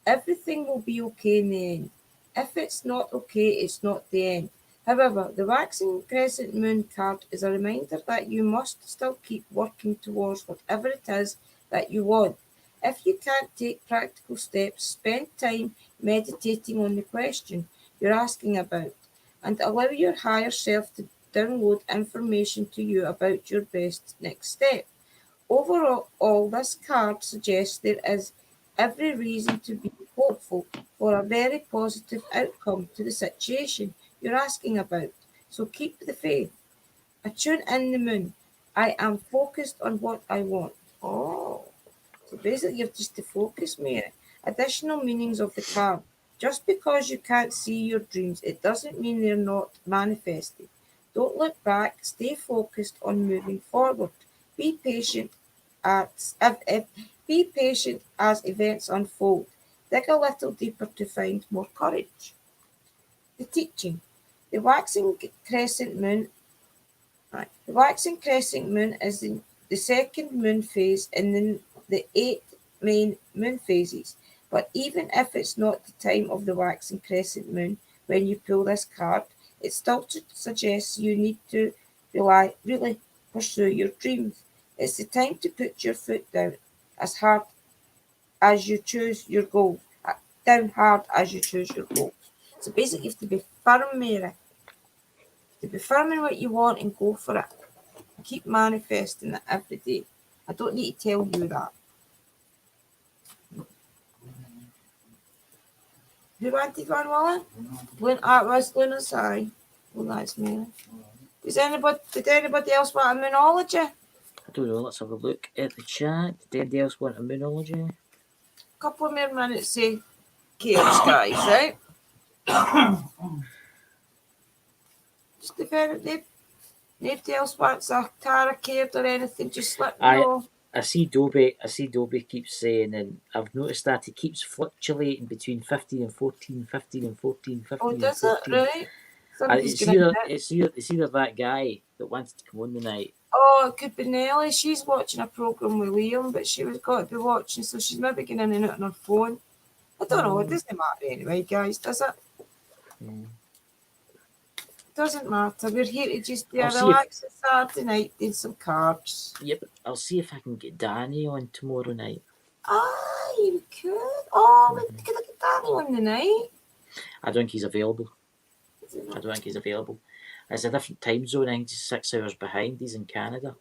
everything will be okay in the end. If it's not okay, it's not the end. However, the waxing crescent moon card is a reminder that you must still keep working towards whatever it is that you want. If you can't take practical steps, spend time meditating on the question you're asking about, and allow your higher self to download information to you about your best next step. Overall, this card suggests there is every reason to be hopeful for a very positive outcome to the situation you're asking about. So keep the faith. Attune in the moon. I am focused on what I want. Oh. So basically, you have just to focus, Mary. Additional meanings of the card. Just because you can't see your dreams, it doesn't mean they're not manifested. Don't look back. Stay focused on moving forward. Be patient be patient as events unfold. Dig a little deeper to find more courage. The teaching. The waxing crescent moon. Right. The waxing crescent moon is the second moon phase in the 8 main moon phases. But even if it's not the time of the waxing crescent moon when you pull this card, it still suggests you need to really pursue your dreams. It's the time to put your foot down as hard as you choose your goal. Down hard as you choose your goal. So basically, you have to be firm, Mary. To be firm in what you want and go for it. Keep manifesting it every day. I don't need to tell you that. Who wanted one, Wally? When art was Luna's eye. Well, that's me. Did anybody else want a moonology? I don't know. Let's have a look at the chat. Did anybody else want a moonology? Couple of more minutes, say chaos, guys, right? Just if nobody else wants a tarot card or anything, just let me know. I see Dobie keeps saying, and I've noticed that he keeps fluctuating between 15 and 14, 15 and 14, 15 Oh, and does 14. it? Right? It's either that guy that wants to come on tonight. Oh, it could be Nelly. She's watching a programme with Liam, but she was got to be watching, so she's maybe getting in and out on her phone. I don't know. It doesn't matter anyway, guys, does it? Doesn't matter. We're here to just do a relaxing Saturday night, do some cards. Yep, I'll see if I can get Danny on tomorrow night. Ah, you could. Oh, we could get Danny on the night. I don't think he's available. It's a different time zone. I think he's 6 hours behind. He's in Canada.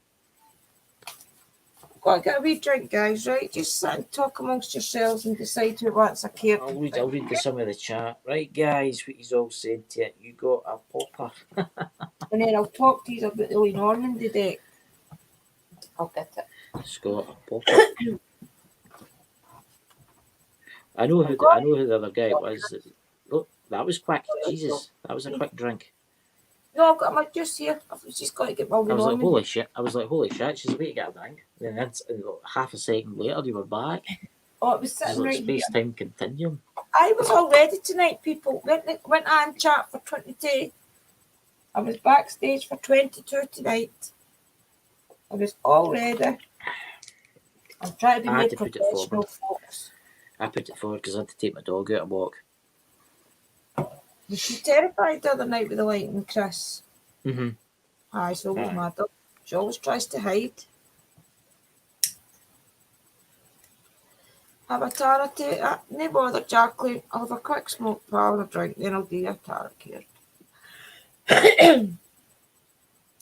Got to get a wee drink, guys, right? Just sit and talk amongst yourselves and decide who wants a cake. I'll read some of the chat. Right, guys, what he's all saying to you. You got a popper. And then I'll talk to you about the Lee Normandy deck. I'll get it. It's got a popper. I know who the other guy was. Oh, that was quick. Jesus, that was a quick drink. No, I've got my juice here. I've just got to get my Lee Normandy. I was like, holy shit, she's about to get a drink. Then half a second later, you were back. Oh, it was sitting right here. Space-time continuum. I was all ready tonight, people. Went on chat for 22. I was backstage for 22 tonight. I was all ready. I'm trying to be more professional, folks. I put it forward because I had to take my dog out and walk. Was she terrified the other night with the lightning, Chris? Mm-hmm. Aye, so was my dog. She always tries to hide. Have a tarot card. No bother, Jacqueline. I'll have a quick smoke, pal, and a drink, then I'll do your tarot card.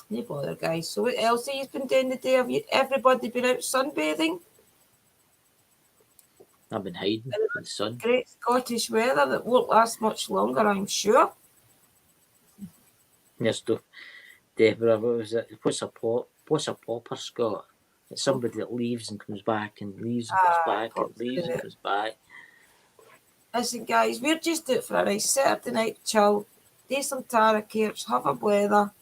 No bother, guys. So what else have you been doing today? Have everybody been out sunbathing? I've been hiding in the sun. Great Scottish weather that won't last much longer, I'm sure. Yes, Deborah, what was it? What's a popper, Scott? It's somebody that leaves and comes back and leaves and comes back and leaves and comes back. Listen, guys, we're just out for a nice Saturday night chill, do some tarot cards, have a blather.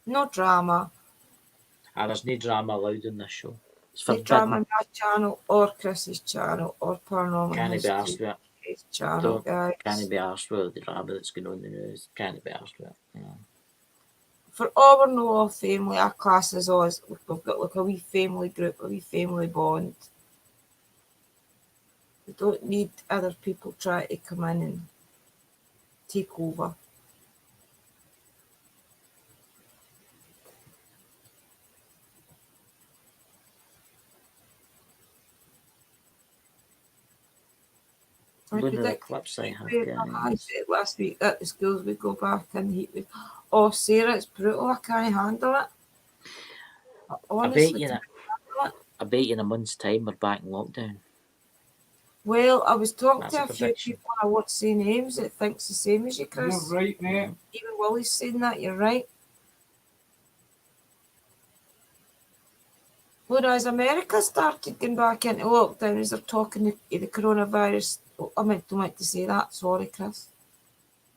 No drama. There's no drama allowed in this show. It's forbidden. No drama on my channel or Chris's channel or Paranormal Can't be asked with it. Channel, guys. Can't be asked with the drama that's going on in the news. Can't be asked with it. Yeah. For our no family, our class is always, we've got like a wee family group, a wee family bond. We don't need other people trying to come in and take over. I predict I said last week at the schools we go back and heat with. Oh, Sarah, it's brutal. I can't handle it. Honestly, I bet you in a month's time we're back in lockdown. Well, I was talking to a few people, I won't say names, that thinks the same as you, Chris. You're right, mate. Even Willie's saying that, you're right. Well, as America started going back into lockdown, as they're talking the coronavirus, I don't like to say that. Sorry, Chris.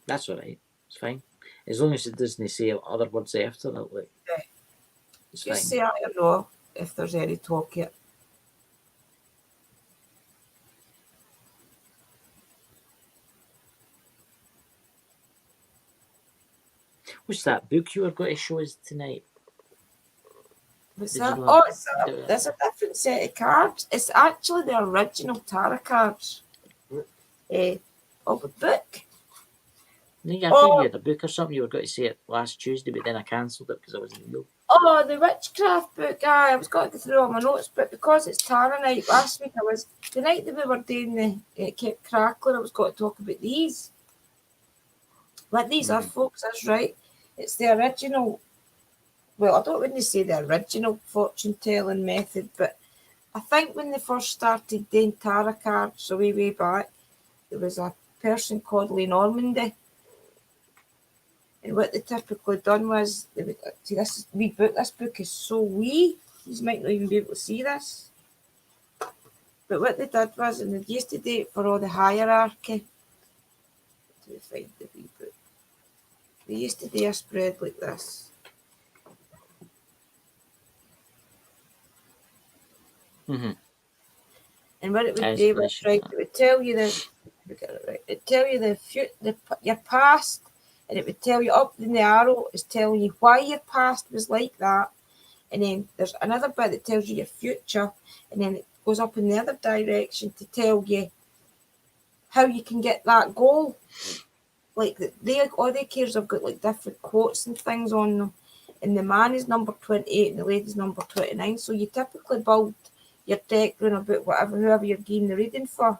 That's all right. It's fine. As long as it doesn't say other words after it, like, yeah. It's just fine. say I don't know if there's any talk yet. What's that book you were going to show us tonight? What's Did that? you Oh, know? there's a different set of cards. It's actually the original tarot cards of the book. No, I thought you had a book or something. You were going to say it last Tuesday, but then I cancelled it because I wasn't real. Oh, the witchcraft book. I was going to go through all my notes, but because it's tarot night, last week the night that we were doing it kept crackling, I was going to talk about these. What these are, folks, that's right. It's the original, well, I wouldn't say the original fortune telling method, but I think when they first started doing tarot cards, so way back, there was a person called Lee Normandy. And what they typically done was, they would, see, this book is so wee, you might not even be able to see this. But what they did was, and they used to do it for all the hierarchy, to find the wee book, they used to do a spread like this. Mm-hmm. And what it would do was, right, it would tell you it'd tell you your past, and it would tell you up in the arrow is telling you why your past was like that, and then there's another bit that tells you your future, and then it goes up in the other direction to tell you how you can get that goal. Like all the cards have got like different quotes and things on them, and the man is number 28 and the lady's number 29. So you typically build your deck around about whoever you're getting the reading for.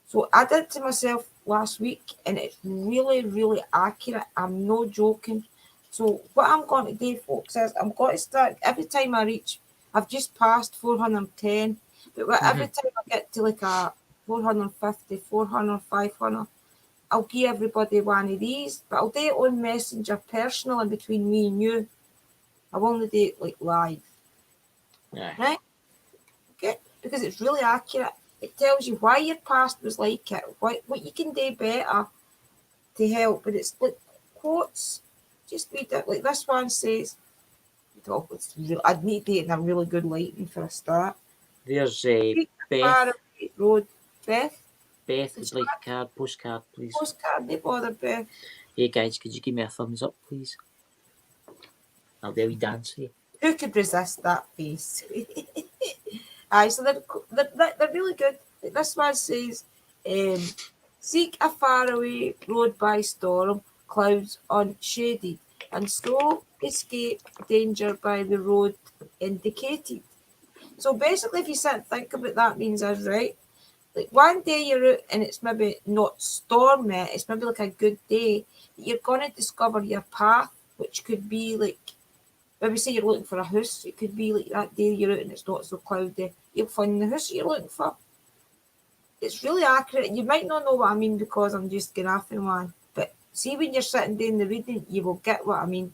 So I did it to myself last week, and it's really, really accurate. I'm not joking. So what I'm going to do, folks, is I'm going to start every time I reach. I've just passed 410, but every time I get to like a 450, 400, 500, I'll give everybody one of these. But I'll do it on Messenger personal and between me and you. I'll only do it like live. Yeah. Right? Okay? Because it's really accurate. It tells you why your past was like it, what you can do better to help. But it's like quotes. Just read it. Like this one says, I'd need to do it in a really good lighting for a start. There's Beth. Road. Beth would like a postcard, please. Postcard, no bother, Beth. Hey guys, could you give me a thumbs up, please? I'll do a wee dance here. Who could resist that face? Aye, so they're really good. Like this one says, seek a faraway road by storm, clouds unshaded, and so escape danger by the road indicated. So basically, if you sit and think about that, means is right. Like one day you're out and it's maybe not stormy, it's maybe like a good day. You're gonna discover your path, which could be like, maybe say you're looking for a house, it could be like that day you're out and it's not so cloudy. You'll find the house you're looking for. It's really accurate. You might not know what I mean because I'm just going off in one. But see, when you're sitting doing the reading, you will get what I mean.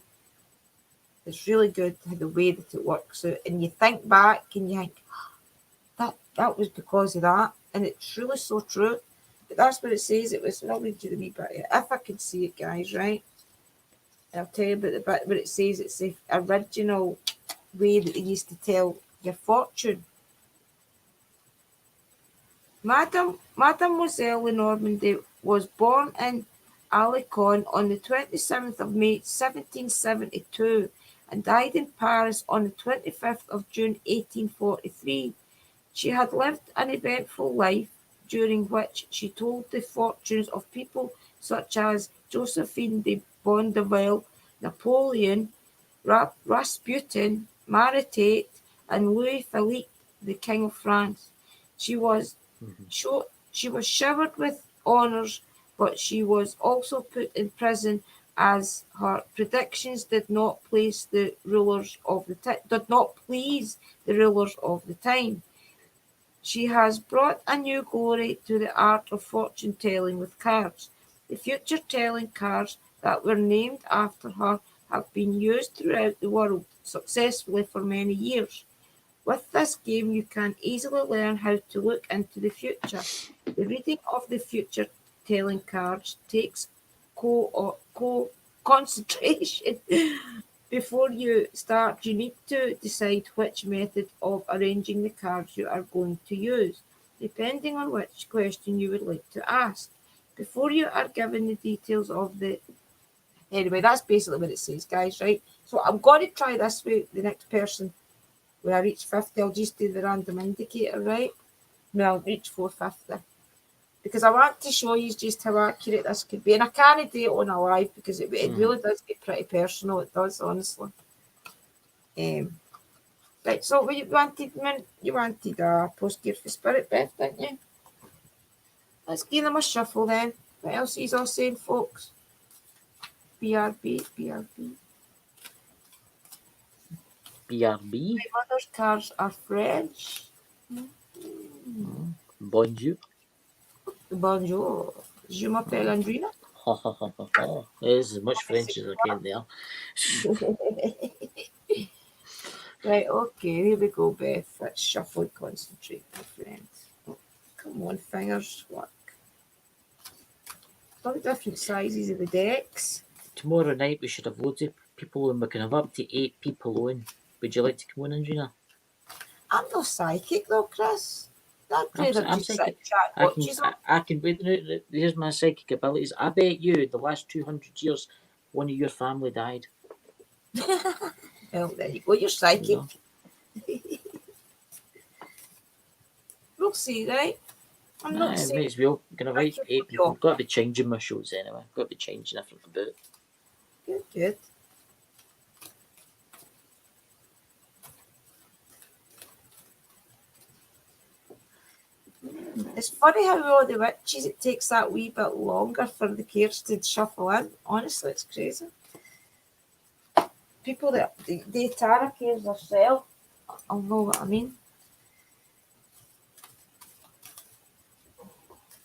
It's really good the way that it works out. And you think back and you think, that was because of that. And it's really so true. But that's what it says. It was, I'll read you the wee bit. If I can see it, guys, right? I'll tell you about the bit where it says it's the original way that they used to tell your fortune. Mademoiselle Lenormand was born in Alicon on the 27th of May 1772 and died in Paris on the 25th of June 1843. She had lived an eventful life during which she told the fortunes of people such as Josephine de Bondeville, Napoleon, Rasputin, Marie Tate, and Louis Philippe, the King of France. She was showered with honours, but she was also put in prison as her predictions did not please the rulers of the time. She has brought a new glory to the art of fortune telling with cards. The future telling cards that were named after her have been used throughout the world successfully for many years. With this game, you can easily learn how to look into the future. The reading of the future telling cards takes concentration. Before you start, you need to decide which method of arranging the cards you are going to use, depending on which question you would like to ask. Before you are given the details of the Anyway, that's basically what it says, guys, right? So I'm going to try this with the next person. When I reach 50, I'll just do the random indicator, right? No, I'll reach 450. Because I want to show you just how accurate this could be. And I can't do it on a live because it really does get pretty personal. It does, honestly. Right, so what you wanted a postcard for Spirit, Beth, didn't you? Let's give them a shuffle then. What else is all saying, folks? BRB. BRB. My mother's cars are French. Bonjour. Bonjour. Je m'appelle Andrina. Ha ha ha ha ha. There's as much French as I can there. Right, okay, here we go, Beth. Let's shuffle and concentrate, my friends. Come on, fingers, work. All the different sizes of the decks. Tomorrow night we should have loads of people on. We can have up to 8 people on. Would you like to come on, Andrina? I'm no psychic though, Chris. I'm psychic. I can wait. Here's my psychic abilities. I bet you the last 200 years, one of your family died. Well, there you go. You're psychic. We'll see, right? I'm not saying. It's real. Gonna write 8 people. Got to be changing my shows anyway. Got to be changing everything about. Good. It's funny how with all the witches it takes that wee bit longer for the cards to shuffle in. Honestly, it's crazy. People that they tarot cards themselves, I'll know what I mean.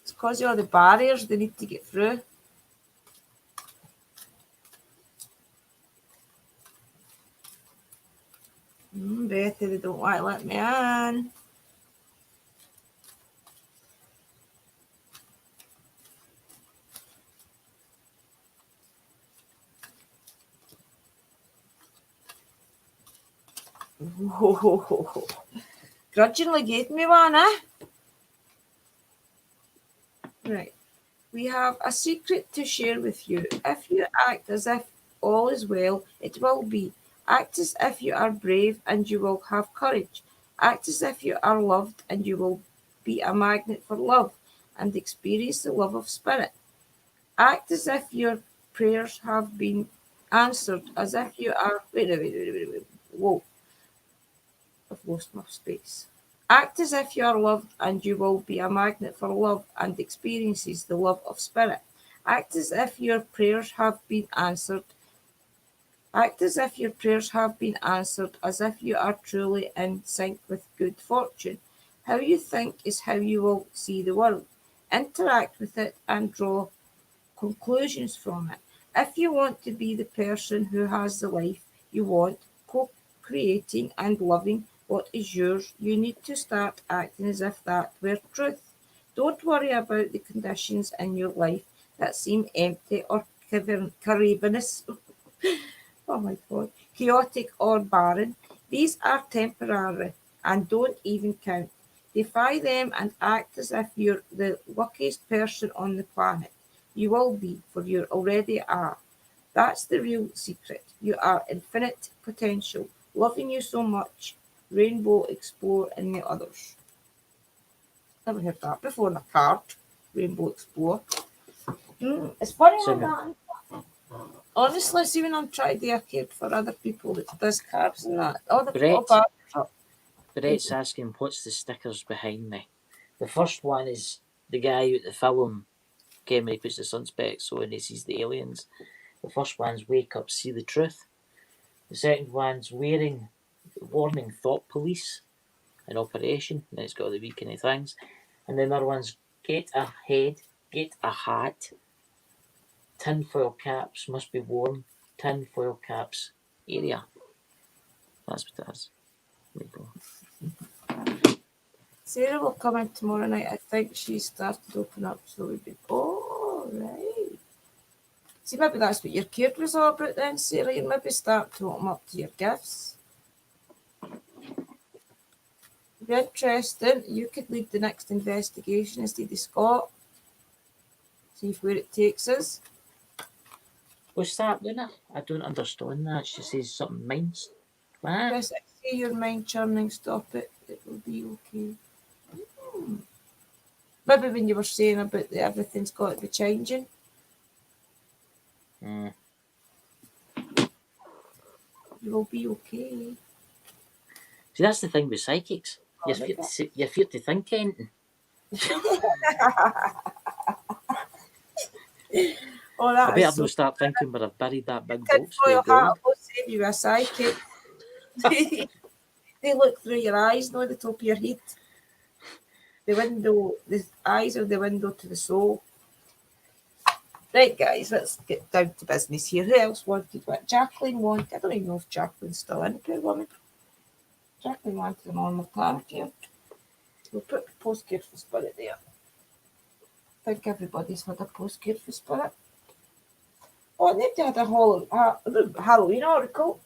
It's because of all the barriers they need to get through. Betty, they don't want to let me in. Grudgingly gave me one, eh? Right. We have a secret to share with you. If you act as if all is well, it will be. Act as if you are brave and you will have courage. Act as if you are loved and you will be a magnet for love and experience the love of spirit. Act as if your prayers have been answered, as if you are. Wait. Whoa. I've lost my space. Act as if you are loved and you will be a magnet for love and experiences the love of spirit. Act as if your prayers have been answered. Act as if your prayers have been answered, as if you are truly in sync with good fortune. How you think is how you will see the world. Interact with it and draw conclusions from it. If you want to be the person who has the life you want, co-creating and loving what is yours, you need to start acting as if that were truth. Don't worry about the conditions in your life that seem empty or cavernous. Oh my God, chaotic or barren. These are temporary and don't even count. Defy them and act as if you're the luckiest person on the planet. You will be, for you already are. That's the real secret. You are infinite potential, loving you so much. Rainbow, explore, and the others. Never heard that before in a card. Rainbow, explore. It's funny when that. Honestly, see when I'm trying to do a card for other people that does cards and that. All the Brett's asking what's the stickers behind me. The first one is the guy at the film came and he puts the sun specs on and he sees the aliens. The first one's wake up, see the truth. The second one's wearing warning thought police in operation. And it's got all the wee kind of things. And the other one's get a head, get a hat. Tinfoil caps must be worn. Tinfoil caps area. That's what it is. There you go. Sarah will come in tomorrow night. I think she started to open up, so we'd be. Oh, right. See, maybe that's what your card was all about then, Sarah. You maybe start to open up to your gifts. It'd be interesting. You could lead the next investigation instead of Scott. See where it takes us. What's that, Luna? I don't understand that. She says something minds. What? Chris, I see your mind churning. Stop it. It will be okay. Maybe when you were saying about everything's got to be changing. Mm. You will be okay. See, that's the thing with psychics. You're feared to think anything. Oh, I that better is so. not start thinking where I've buried that big Tin box foil with hat gold. will save you a psychic. They look through your eyes, not the top of your head. The eyes are the window to the soul. Right, guys, let's get down to business here. Who else wanted what? Jacqueline wanted. I don't even know if Jacqueline's still in, poor woman. Jacqueline wanted a normal card here. We'll put the postcard for Spirit there. I think everybody's had a postcard for Spirit. Oh, nobody had a Halloween article.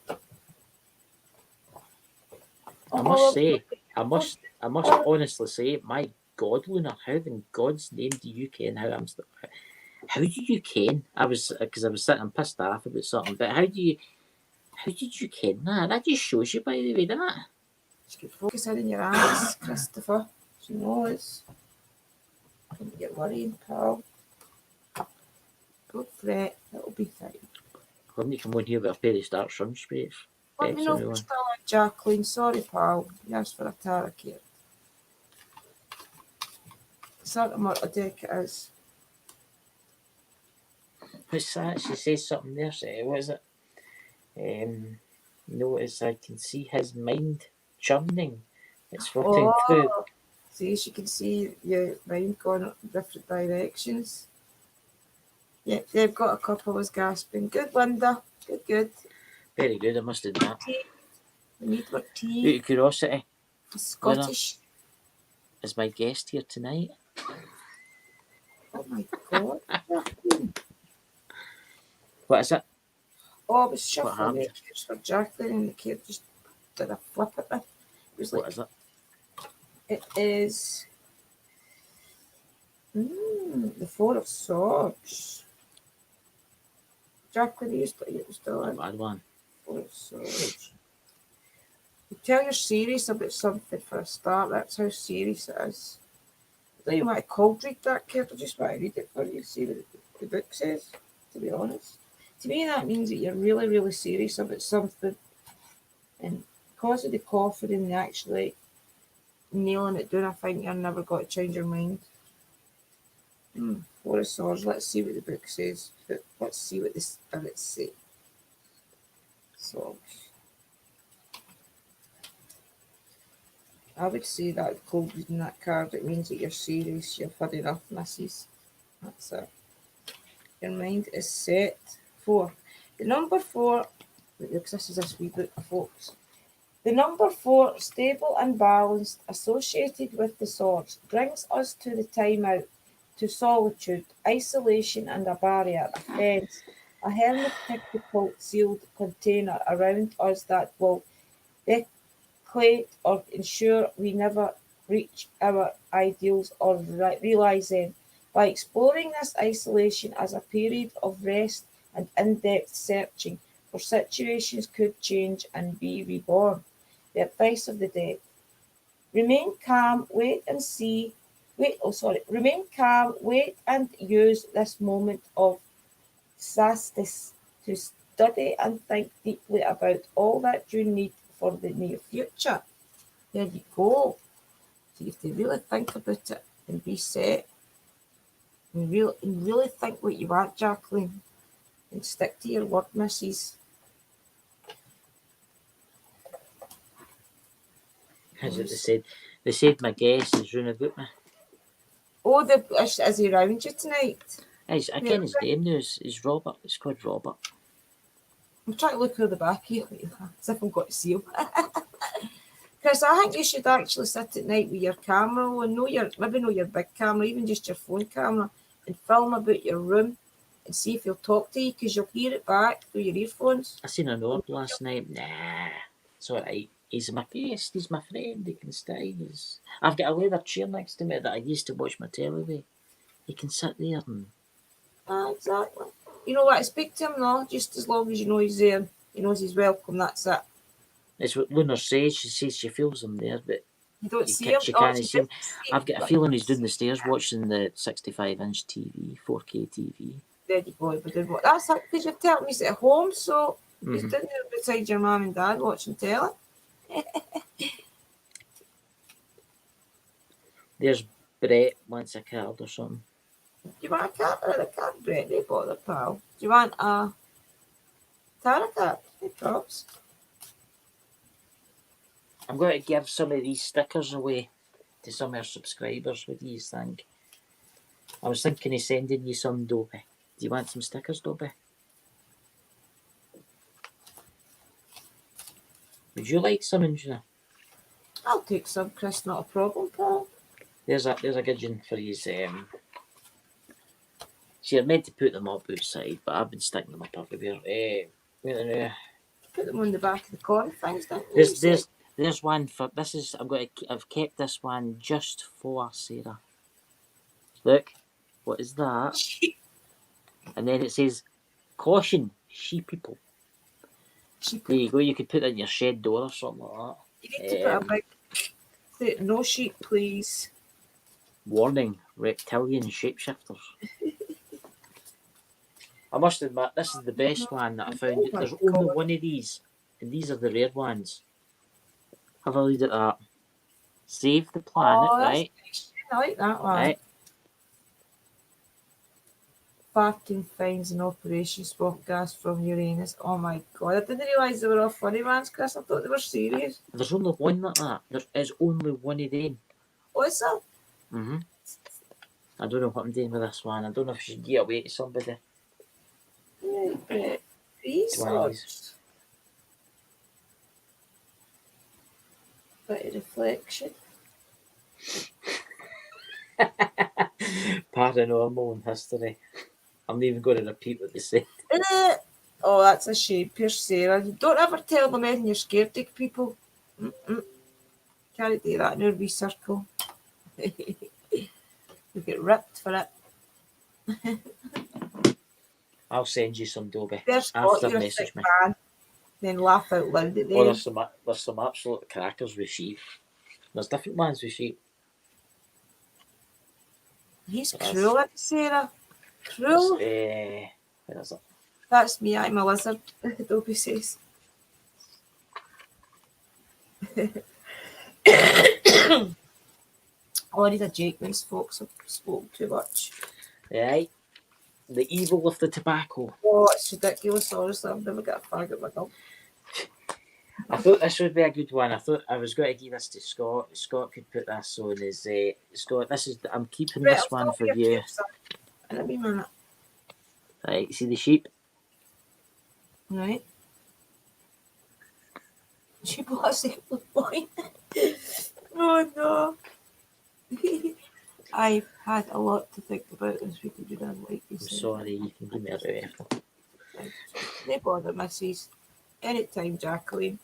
I must say, I must honestly say, my God, Luna, how in God's name do you ken how I'm still? How do you ken? Because I was sitting pissed off about something, but how did you ken that? That just shows you, by the way, doesn't it? Just get focus in your eyes, Christopher. She knows. Don't get worried, pal. Don't fret. It'll be fine. I need to come on here with a pair of Stark sun sprays. Let me know if you're still on, Jacqueline. Sorry, pal. You asked for a tarot card. Santa Marta deck it is. What's that? She says something there. What is it? Notice I can see his mind churning. It's floating through. See, she can see your mind going in different directions. Yeah, they've got a couple was gasping. Good, Linda. Good. Very good, I must admit. We need more tea. Out of curiosity, Scottish. Luna is my guest here tonight. Oh my God. What is it? Oh, I was shuffling the cards for Jacqueline and the card just did a flip at me. It was like, What is it? It is the Four of Swords. Jacqueline, you still in? Bad one. Four of Swords. You tell you're serious about something for a start. That's how serious it is. I don't even want to cold read that card. I just want to read it for you, see what the book says, to be honest. To me, that means that you're really, really serious about something. And because of the coffee and actually nailing it down, I think you're never going to change your mind. Four of Swords. Let's see what the book says. Let's see what the spirits say. Swords. I would say that cold reading that card, it means that you're serious, you've had enough, missus. That's it. Your mind is set. 4. The number 4, because this is this wee book, folks. The number 4, stable and balanced, associated with the swords, brings us to the time out, to solitude, isolation and a barrier, a fence, a hermetical sealed container around us that will declare or ensure we never reach our ideals or realise them. By exploring this isolation as a period of rest and in-depth searching for situations could change and be reborn. The advice of the dead. Remain calm, remain calm, wait and use this moment of stasis to study and think deeply about all that you need for the near future. There you go. So you have to really think about it and be set. And really think what you want, Jacqueline. And stick to your word, missus. As it they said my guest is running about me. Oh, is he round you tonight? I ken his name now. It's Robert. It's called Robert. I'm trying to look through the back here, as if I've got to see him. Chris, I think you should actually sit at night with your camera on, maybe not your big camera, even just your phone camera, and film about your room and see if he'll talk to you, because you'll hear it back through your earphones. I seen an orb last night. Nah, it's alright. He's my guest. He's my friend. He can stay. I've got a leather chair next to me that I used to watch my telly with. He can sit there and... Exactly. You know what? I speak to him now, just as long as you know he's there. He knows he's welcome. That's it. It's what Lunar says. She says she feels him there, but You don't see him. she Oh, can't she see him. doesn't see I've got a but feeling he's down the stairs watching the 65-inch TV, 4K TV. there you go. But that's it, because you're telling me he's at home, so he's Mhm. down there beside your mum and dad watching telly. There's Brett wants a card or something. Do you want a card or a card, Brett? No bother, pal. Do you want a tarot card? No props. I'm going to give some of these stickers away to some of our subscribers. What do you think? I was thinking of sending you some, Dobby. Do you want some stickers, Dobby? Would you like some, Angela? I'll take some, Chris. Not a problem, pal. There's a good one for you. See, you're meant to put them up outside, but I've been sticking them up everywhere. Put them on the back of the corn things, didn't you? There's one for this is I've kept this one just for Sarah. Look, what is that? And then it says, "Caution, sheep people." There you go. You could put that in your shed door or something like that. You need to put a big no sheep, please. Warning: reptilian shapeshifters. I must admit, this is the best one that I found. There's only one of these, and these are the rare ones. Have a look at that. Save the planet, right? Nice. I like that one. Right. Farting finds an operation swamp gas from Uranus. Oh my god, I didn't realise they were all funny ones, Chris. I thought they were serious. There's only one like that. There is only one of them. What's that? I don't know what I'm doing with this one. I don't know if I should get away to somebody. Research. Bit of reflection. Paranormal in history. I'm not even going to repeat what they said. Oh, that's a shame. Poor Sarah. Don't ever tell them anything you're scared of, people. Can't do that in our wee circle. You get ripped for it. I'll send you some, Dobby. After message me. Man, then laugh out loud at them. Oh, there's some absolute crackers with sheep. There's different ones with sheep. He's cruel, Sarah. Cruel. Where is it? That's me. I'm a lizard. Dobby says. Oh, I need a Jakeman's, folks. I've spoken too much. Right. The evil of the tobacco. Oh, it's ridiculous. Honestly, I've never got a fag at my gum. I thought this would be a good one. I thought I was going to give this to Scott. Scott could put this on his. Scott, I'm keeping this one for you. In a wee minute. Right, see the sheep? Right. Sheep was the point. Oh no. I've had a lot to think about this week. You don't like this. I'm sorry, you can give me a bit after. No bother, missus. Anytime, Jacqueline.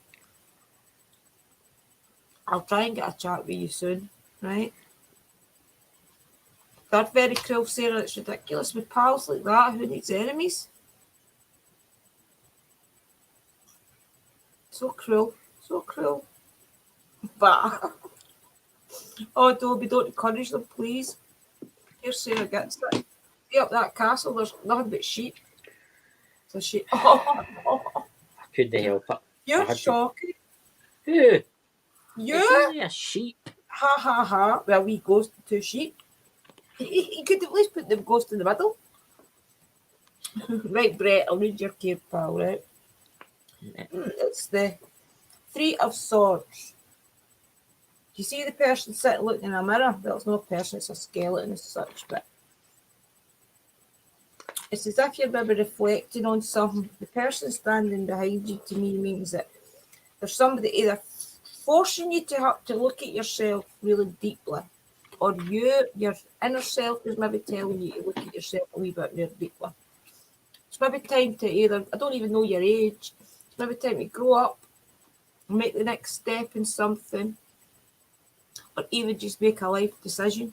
I'll try and get a chat with you soon, right? They're very cruel, Sarah. It's ridiculous. With pals like that, who needs enemies? So cruel. So cruel. But oh, Dobby, don't encourage them, please. Here, Sarah gets it. See up that castle, there's nothing but sheep. It's a sheep. I couldn't help it. You're shocking. Who? You? A sheep. Ha ha ha. Well, we ghost to sheep. He could at least put the ghost in the middle. Right, Brett, I'll read your cave, pal, right? It's the Three of Swords. Do you see the person sitting looking in a mirror? Well, it's not a person, it's a skeleton as such, but it's as if you're maybe reflecting on something. The person standing behind you, to me, means that there's somebody either forcing you to have to look at yourself really deeply, or your inner self is maybe telling you to look at yourself a wee bit more deeply. It's maybe time to either, I don't even know your age, it's maybe time to grow up and make the next step in something, or even just make a life decision.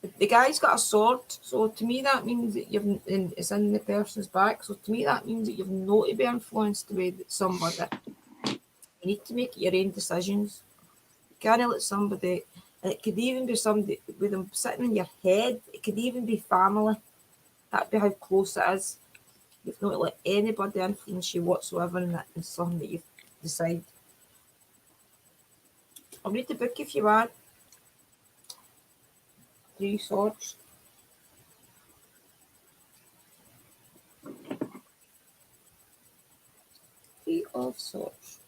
The guy's got a sword, so to me that means that it's in the person's back. So to me that means that you've not to be influenced the way that somebody. You need to make your own decisions. You can't let somebody, and it could even be somebody with them sitting in your head. It could even be family. That'd be how close it is. You've not to let anybody influence you whatsoever in that in something that you decide. I'll read the book if you want. 3 Swords. Three of Swords.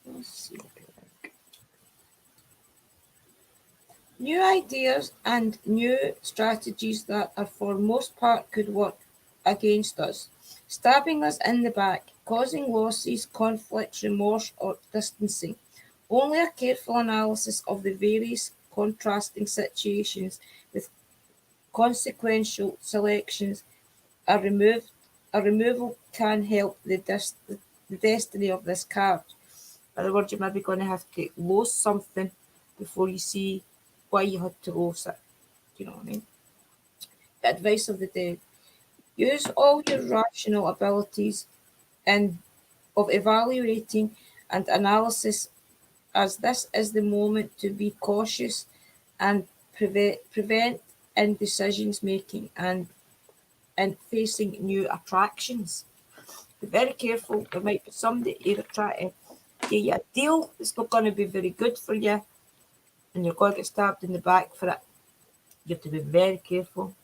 Let's see. New ideas and new strategies that are for most part could work against us, stabbing us in the back, causing losses, conflicts, remorse, or distancing. Only a careful analysis of the various contrasting situations with consequential selections are removed. A removal can help the destiny of this card. In other words, you're maybe going to have to lose something before you see why you had to lose it. Do you know what I mean? The advice of the day. Use all your rational abilities and of evaluating and analysis, as this is the moment to be cautious and prevent in decisions making and facing new attractions. Be very careful. There might be somebody either trying to get you a deal that's not going to be very good for you, and you're going to get stabbed in the back for it. You have to be very careful.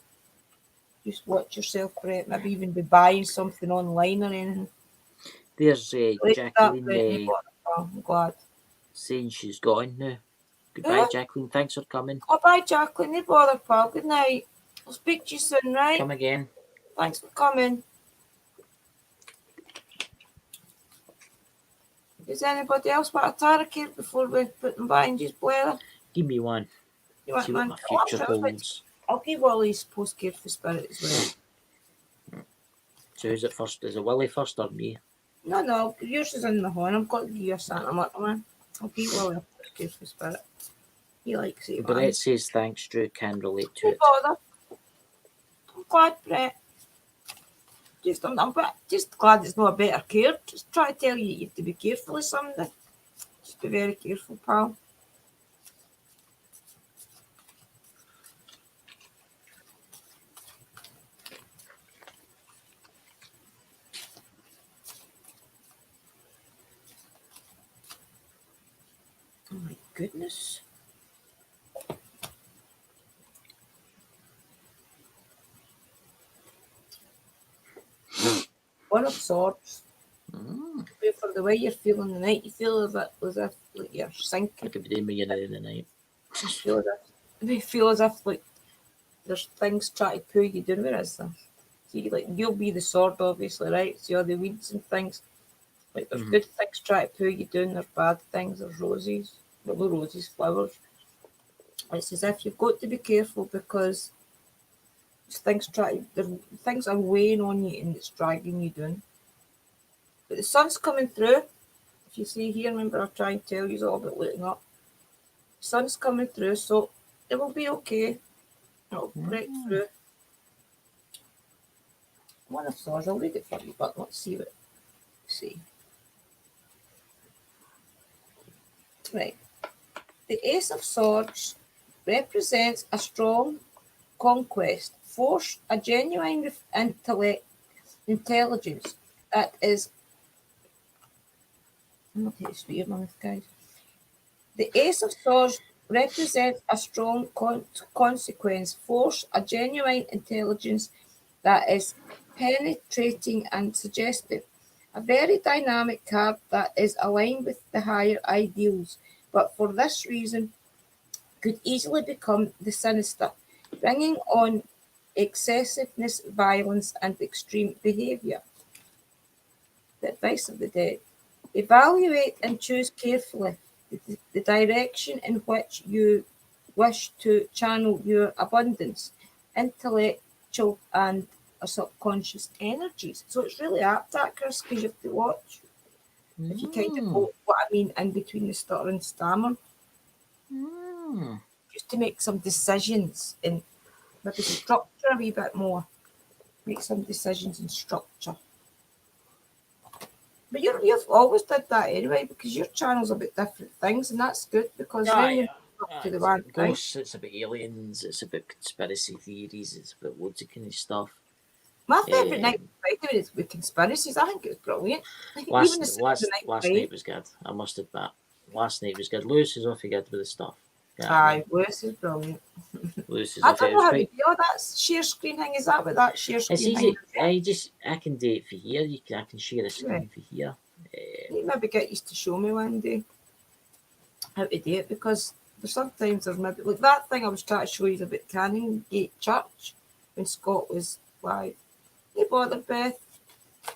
Just watch yourself, Brett. Maybe even be buying something online or anything. There's Jacqueline I'm glad. saying she's gone now. Goodbye, Jacqueline. Thanks for coming. Oh, bye, Jacqueline. No bother, pal. Good night. I'll speak to you soon, right? Come again. Thanks for coming. Does anybody else want a tarot card before we put them behind his bladder? Give me one. You want See one? what my future holds. I'll give Wally's postcard for Spirit as well. So who's it first? Is it Willie first or me? No. Yours is in the horn. I've got to give you a Santa Murta one. I'll give Wally a postcard for Spirit. He likes it. Brett says thanks, Drew. Can relate to No it. bother. I'm glad, Brett. I'm just glad it's not a better card. Just try to tell you have to be careful of something. Just be very careful, pal. Oh my goodness. One of Swords. For the way you're feeling tonight, you feel as if like you're sinking. I could be doing me in the night. You feel as if like there's things trying to pull you down. Where is this? See, like you'll be the sword, obviously, right? See all the weeds and things. Like there's good things trying to pull you down. There's bad things. There's roses. Well, no roses, flowers. It's as if you've got to be careful because things are weighing on you and it's dragging you down. But the sun's coming through. If you see here, remember I try and tell you all about looking up. The sun's coming through, so it will be okay. It'll break through. One of Swords, I'll read it for you, but let's see what see. Right. The Ace of Swords represents a strong conquest, force, a genuine intelligence that is. I'm not here to on this, guys. The Ace of Swords represents a strong consequence, force, a genuine intelligence that is penetrating and suggestive. A very dynamic card that is aligned with the higher ideals, but for this reason could easily become the sinister, bringing on excessiveness, violence, and extreme behaviour. The advice of the day. Evaluate and choose carefully the direction in which you wish to channel your abundance, intellectual and subconscious energies. So it's really apt that, Chris, because you have to watch. If you kind of know what I mean in between the stutter and stammer. just to make some decisions and maybe structure a wee bit more. Make some decisions and structure. But you've always did that anyway, because your channel's about different things, and that's good, because then you're up to the one thing. Ghosts, it's about aliens, it's about conspiracy theories, it's about loads of kind of stuff. My favourite night Friday is with conspiracies. I think it was brilliant. Last night was good, I must admit. Last night was good. Lewis is awfully good with the stuff. Aye, Lewis is brilliant. Lewis is I don't know how you do that share screen thing. Is that what that share screen thing is? I can do it for here. I can share a screen for here. You maybe get used to show me one day how to do it, because sometimes there's maybe like that thing I was trying to show you about Canongate Church when Scott was live. You bothered, Beth?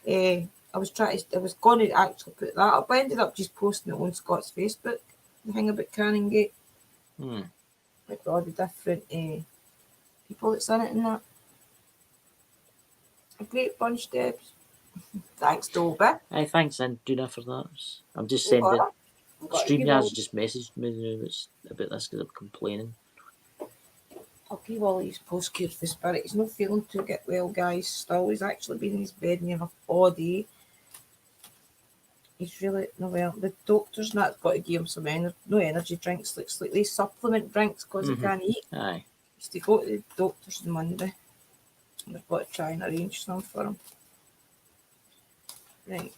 I was going to actually put that up. I ended up just posting it on Scott's Facebook. The thing about Canongate. Like all the different people that's in it and that. A great bunch, Debs. Thanks, Dolby. Hey, thanks, Duna, for that. I'm just sending. StreamYard's just messaged me about this because I'm complaining. I'll give all these postcards for Spirit. He's not feeling too get well, guys. Still, he's actually been in his bed near all day. He's really no well. The doctor's not got to give him some no energy drinks, like these supplement drinks, because he can't eat. Aye. He's to go to the doctor's on Monday. We've got to try and arrange some for him. Right.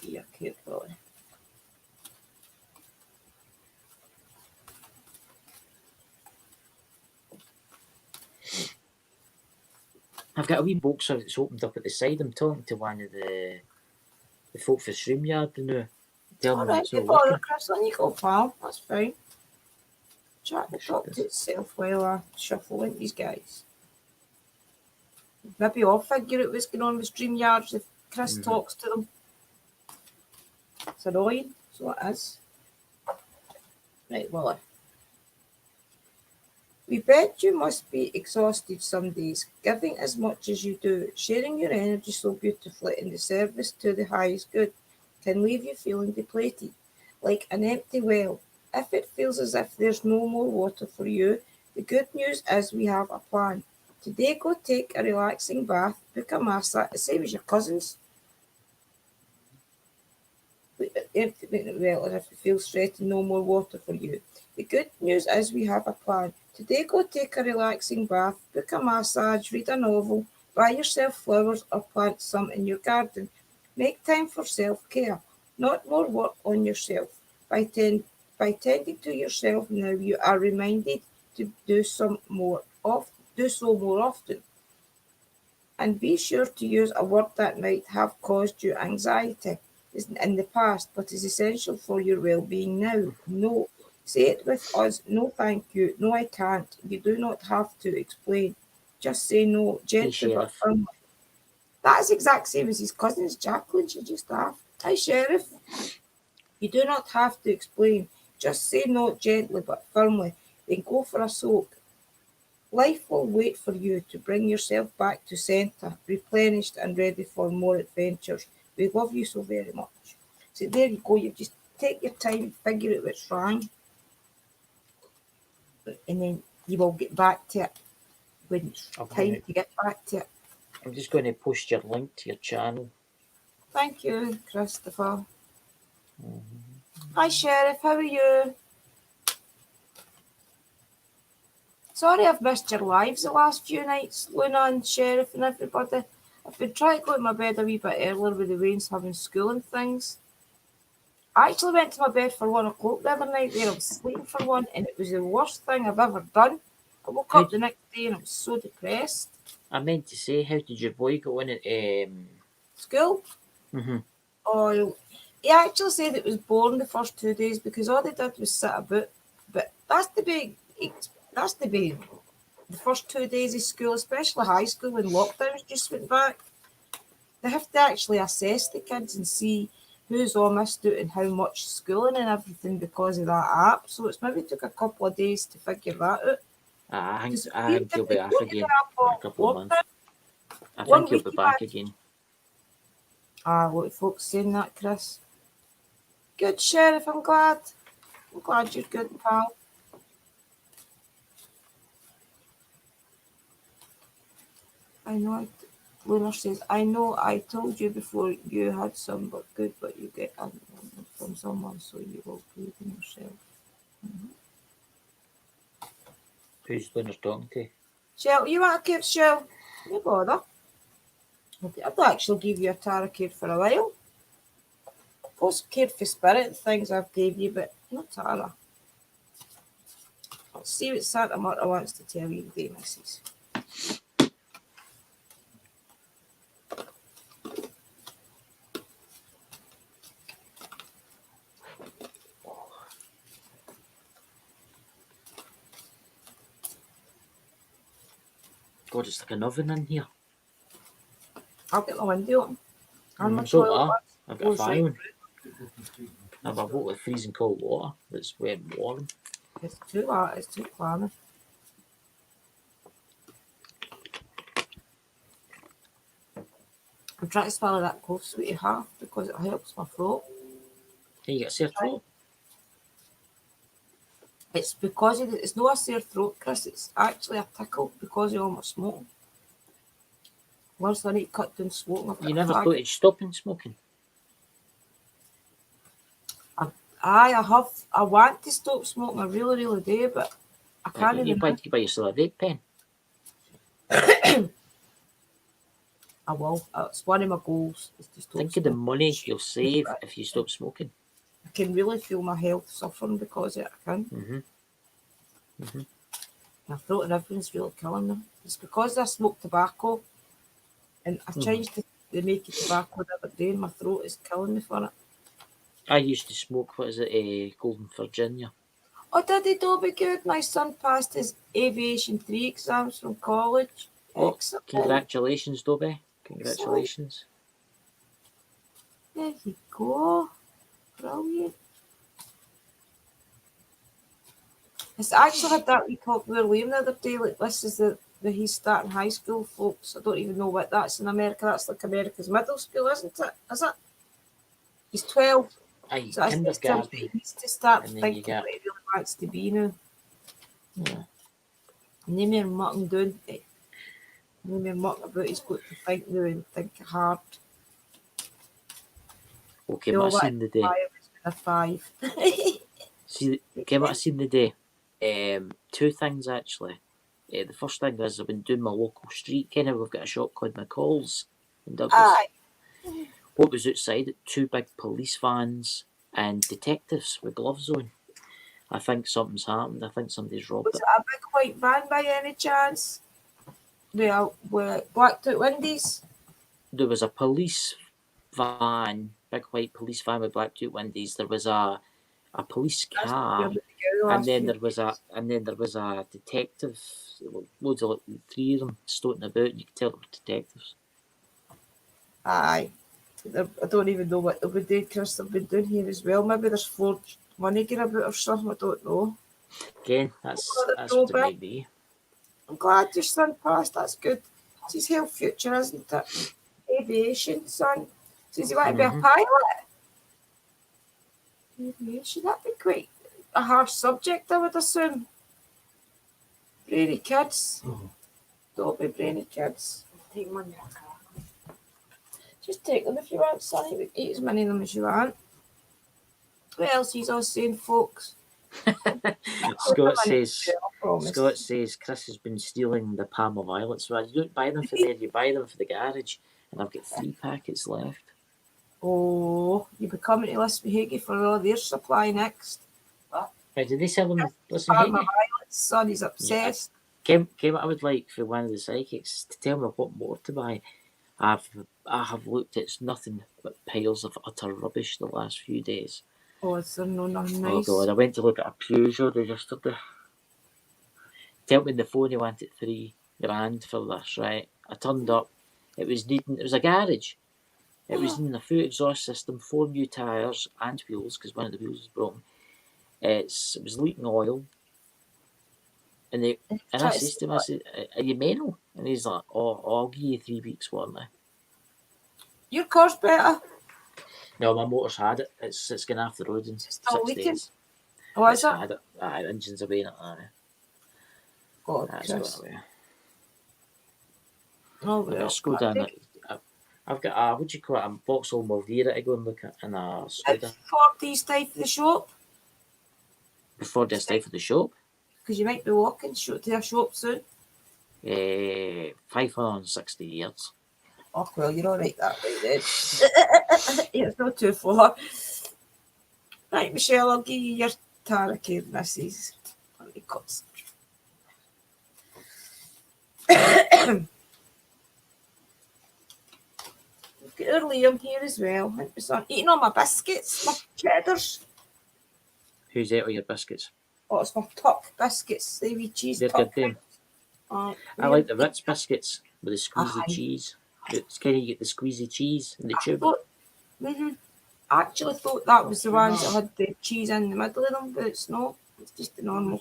Yeah, carefully. I've got a wee box that's opened up at the side. I'm talking to one of the folk for StreamYard now. All right, before Chris, on you go, pal. That's fine. Chat the talk to itself while I shuffle in these guys. Maybe I'll figure out what's going on with StreamYard if Chris talks to them. It's annoying, so it is. Right, Willie. We bet you must be exhausted some days, giving as much as you do, sharing your energy so beautifully in the service to the highest good can leave you feeling depleted, like an empty well. If it feels as if there's no more water for you, the good news is we have a plan. Today, go take a relaxing bath, book a massage, the same as your cousins. Empty well, as if it feels threatened, no more water for you. The good news is we have a plan. Today, go take a relaxing bath, book a massage, read a novel, buy yourself flowers or plant some in your garden. Make time for self-care, not more work on yourself. By tending to yourself now, you are reminded to do so more often. And be sure to use a word that might have caused you anxiety in the past, but is essential for your well-being now. No. Say it with us. No, thank you. No, I can't. You do not have to explain. Just say no, gently but firmly. That's the exact same as his cousin's Jacqueline. She just asked. Hi, Sheriff. You do not have to explain. Just say no, gently but firmly. Then go for a soak. Life will wait for you to bring yourself back to centre, replenished and ready for more adventures. We love you so very much. So there you go. You just take your time, figure out what's wrong, and then you will get back to it when it's time to get back to it. I'm just going to post your link to your channel. Thank you, Christopher. Hi, Sheriff. How are you? Sorry I've missed your lives the last few nights, Luna and Sheriff and everybody. I've been trying to go to my bed a wee bit earlier with the Waynes having school and things. I actually went to my bed for 1 o'clock the other night where I was sleeping for one, and it was the worst thing I've ever done. I woke up the next day and I was so depressed. I meant to say, how did your boy go in at school? Oh, he actually said it was boring the first 2 days because all they did was sit about. But that's the first 2 days of school, especially high school when lockdowns just went back. They have to actually assess the kids and see who's all missed out and how much schooling and everything because of that app. So it's maybe took a couple of days to figure that out. I think he'll be back again in a couple of months. I think he'll be back again. A lot of folks saying that, Chris. Good, Sheriff, I'm glad. I'm glad you're good, pal. I know. Lunar says, I know I told you before you had some, but good, but you get from someone, so you will believe in yourself. Mm-hmm. Who's Lunar talking to? Shell, you want a card, Shell? No bother. I'd actually give you a tarot card for a while. Post card for spirit things I've gave you, but not tarot. Let's see what Santa Marta wants to tell you today, missus. God, it's like an oven in here. I'll get my window open. And my So toilet. I've got a fire on. I've a bottle of freezing cold water that's wet and warm. It's too hot. It's too clammy. I'm trying to swallow that cough sweetie half because it helps my throat. Hey, you got a sore throat? It's because it's not a sore throat, Chris. It's actually a tickle because of all my smoking. Once I need to cut down smoking, You never thought of stopping smoking? I have. I want to stop smoking. I really, really do, but I can't. You buy yourself a vape pen. I will. It's one of my goals. Is to stop Think of the money you'll save if you stop smoking. I can really feel my health suffering because of it. I can. My throat and everything's really killing me. It's because I smoke tobacco, and I changed the make of tobacco the other day, and my throat is killing me for it. I used to smoke, what is it, Golden Virginia. Oh, did he do be good? My son passed his Aviation 3 exams from college. Oh, excellent. Congratulations, Dobby. Congratulations. There you go. Brilliant. It's actually had that we talked with Liam the other day. Like, this is the he's starting high school, folks. I don't even know what that's in America. That's like America's middle school, isn't it? Is it? He's 12. Aye, So kindergarten. he needs to start and then thinking you get- what he really wants to be now. Yeah. No more mucking down. No more mucking about. He's got to think now and think hard. Okay, You know what I what? seen the day. A 5. See, what I seen the day. Two things actually. The first thing is I've been doing my local street. Kind of, we've got a shop called McCall's in Douglas. Aye. What was outside? Two big police vans and detectives with gloves on. I think something's happened. I think somebody's robbed Was it a big white van by any chance? With blacked out windows? There was a police van, big white police van with black out windows. There was a police car, and then there was a detective. Loads of 3 of them stoating about. You could tell they were detectives. Aye. I don't even know what they would do, Chris. They've been doing here as well. Maybe there's forged money going about or something. I don't know. Again, that's what it might be. I'm glad your son passed. That's good. It's his whole future, isn't it? Aviation, son. Does he want to be a pilot? Aviation, that'd be quite a hard subject, I would assume. Brainy kids. Don't be brainy kids. Take money. Just take them if you want, son. Eat as many of them as you want. What else he's all saying, folks? Scott says Chris has been stealing the Parma violets. Well, you don't buy them for there, you buy them for the garage. And I've got 3 packets left. Oh, you'll be coming to Lisbon Hagee for all their supply next. What? Right, did they sell them Lisbon Parma Hagee? violets, son, he's obsessed. Kim, I would like for one of the psychics to tell me what more to buy. I have looked, it's nothing but piles of utter rubbish the last few days. Oh, it's nothing nice. Oh God, I went to look at a Peugeot yesterday. Tell me on the phone he wanted $3,000 for this, right? I turned up, it was a garage. It was needing a full exhaust system, 4 new tyres and wheels, because one of the wheels was broken. It was leaking oil. And I said to him, I said, are you mental? And he's like, oh, I'll give you 3 weeks warning. Your car's better. No, my motor's had it. It's going off the road in 6 days. Oh, is it? Had it. The engine's away in it. God, That's Chris. got away. Oh, I've got well. a Skoda. I've got a, what do you call it, a Vauxhall Movira to go and look at, and a Skoda. Before these time for the shop, Before this day for the shop. because you might be walking to a shop soon. 560 years. Oh, well, you're all right that way then. It's not too far. Right, Michelle, I'll give you your tarot card, missus. Because we've got our Liam here as well. I'm eating all my biscuits, my cheddars. Who's ate all your biscuits? Oh, it's my top biscuits, the wee cheese They're top. good, them. Right, I like the Ritz biscuits with the squeezy Aye. cheese. It's kind of you get the squeezy cheese in the tube. I actually thought that was the ones that had the cheese in the middle of them, but it's not. It's just the normal.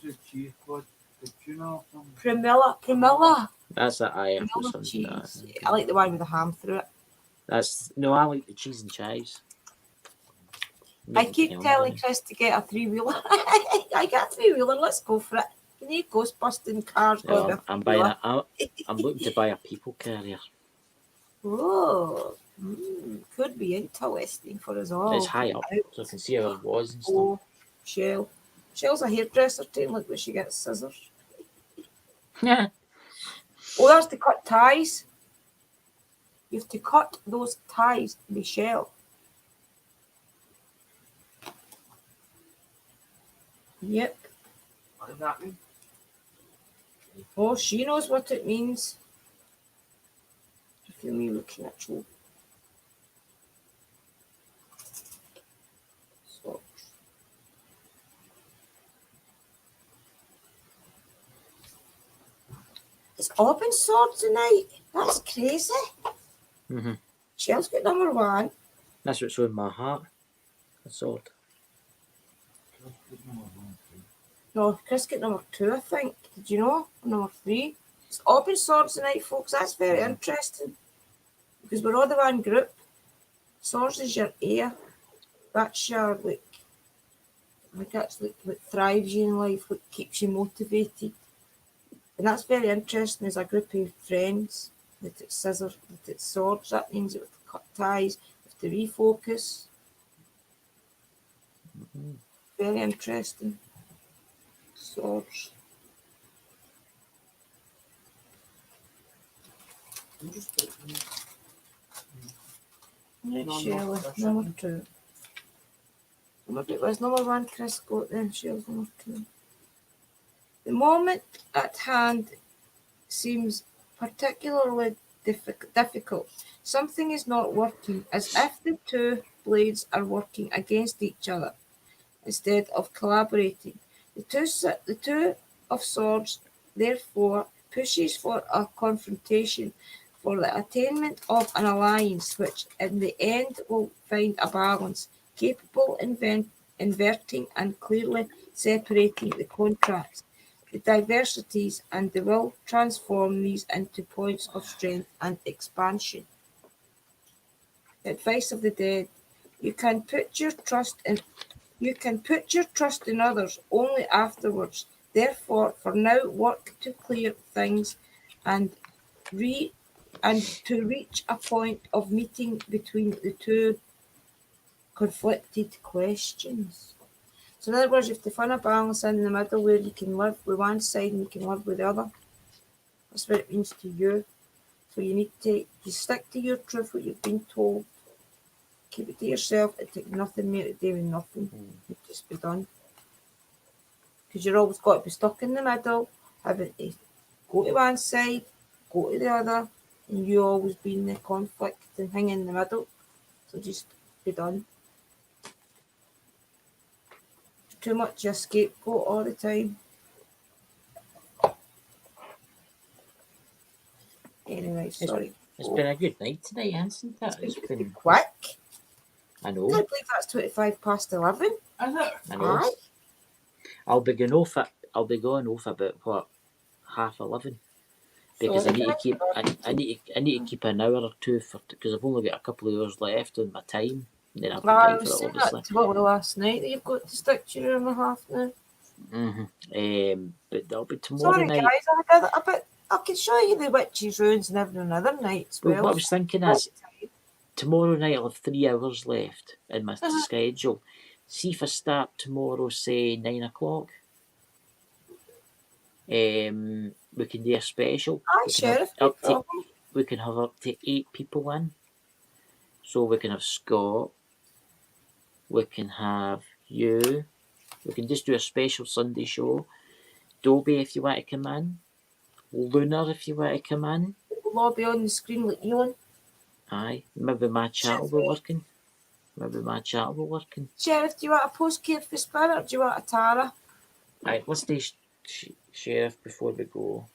Primilla. That's that I have Primilla some. cheese. I like the one with the ham through it. That's no, I like the cheese and chives. I keep telling Chris to get a 3-wheeler. I got a 3-wheeler. Let's go for it. You need Ghostbusting cars. No, I'm buying I'm looking to buy a people carrier. Oh, could be interesting for us all. It's high up, so I can see how it was and stuff. Oh, Shell. Shell's a hairdresser too. Look where she gets scissors. Yeah. Oh, that's to cut ties. You have to cut those ties, Michelle. Yep. What does that mean? Oh, she knows what it means. Feel me looking at you. So. It's open sword tonight. That's crazy. Mm-hmm. Shell's got number 1. That's what's on my heart. A sword. No, Chris got number 2, I think. Did you know? Number 3. It's open swords tonight, folks. That's very interesting. Because we're all the one group. Swords is your air. That's your, that's what thrives you in life, what keeps you motivated. And that's very interesting as a group of friends. That it's scissors, that it's swords. That means that we have to cut ties, we have to refocus. Mm-hmm. Very interesting. Swords. Right, Shelley, number 2. Maybe it was number 1 Chris got then, Shell's number 2. The moment at hand seems particularly difficult. Something is not working, as if the 2 blades are working against each other instead of collaborating. The two of swords, therefore, pushes for a confrontation, for the attainment of an alliance which in the end will find a balance, capable of inverting and clearly separating the contrasts, the diversities, and they will transform these into points of strength and expansion. Advice of the dead. You can put your trust in others only afterwards. Therefore, for now, work to clear things and to reach a point of meeting between the 2 conflicted questions. So in other words, you have to find a balance in the middle where you can live with one side and you can live with the other. That's what it means to you. So you need to stick to your truth, what you've been told. Keep it to yourself. It takes nothing more to do with nothing. You just be done. Because you're always got to be stuck in the middle, having to go to one side, go to the other, and you always be in the conflict and hang in the middle. So just be done. Too much your scapegoat all the time. Anyway, sorry. It's been a good night tonight, hasn't it? It's been quick. I I know. can't believe that's 25 past 11. Is it? I know. Aye. I'll be going off about what, 11:30, because Sorry, I need to guys. keep I need to keep an hour or two because I've only got a couple of hours left on my time. Then I've got I time for was it, saying obviously. that to Willie last night that you've got to stick to your hour and a half now. Mm-hmm. But that'll be tomorrow Sorry, night. guys, I got I can show you the witches' runes and every other night as Well, well. what I was thinking is, tomorrow night I'll have 3 hours left in my schedule. See if I start tomorrow, say 9 o'clock. We can do a special. Aye, Sheriff, no problem. We can have up to 8 people in. So we can have Scott. We can have you. We can just do a special Sunday show. Dobie, if you want to come in. Lunar, if you want to come in. Lobby on the screen like Elon. Aye, maybe my chat will be working. Sheriff, do you want a postcard for Spirit or do you want a Tara? Right, let's do Sheriff before we go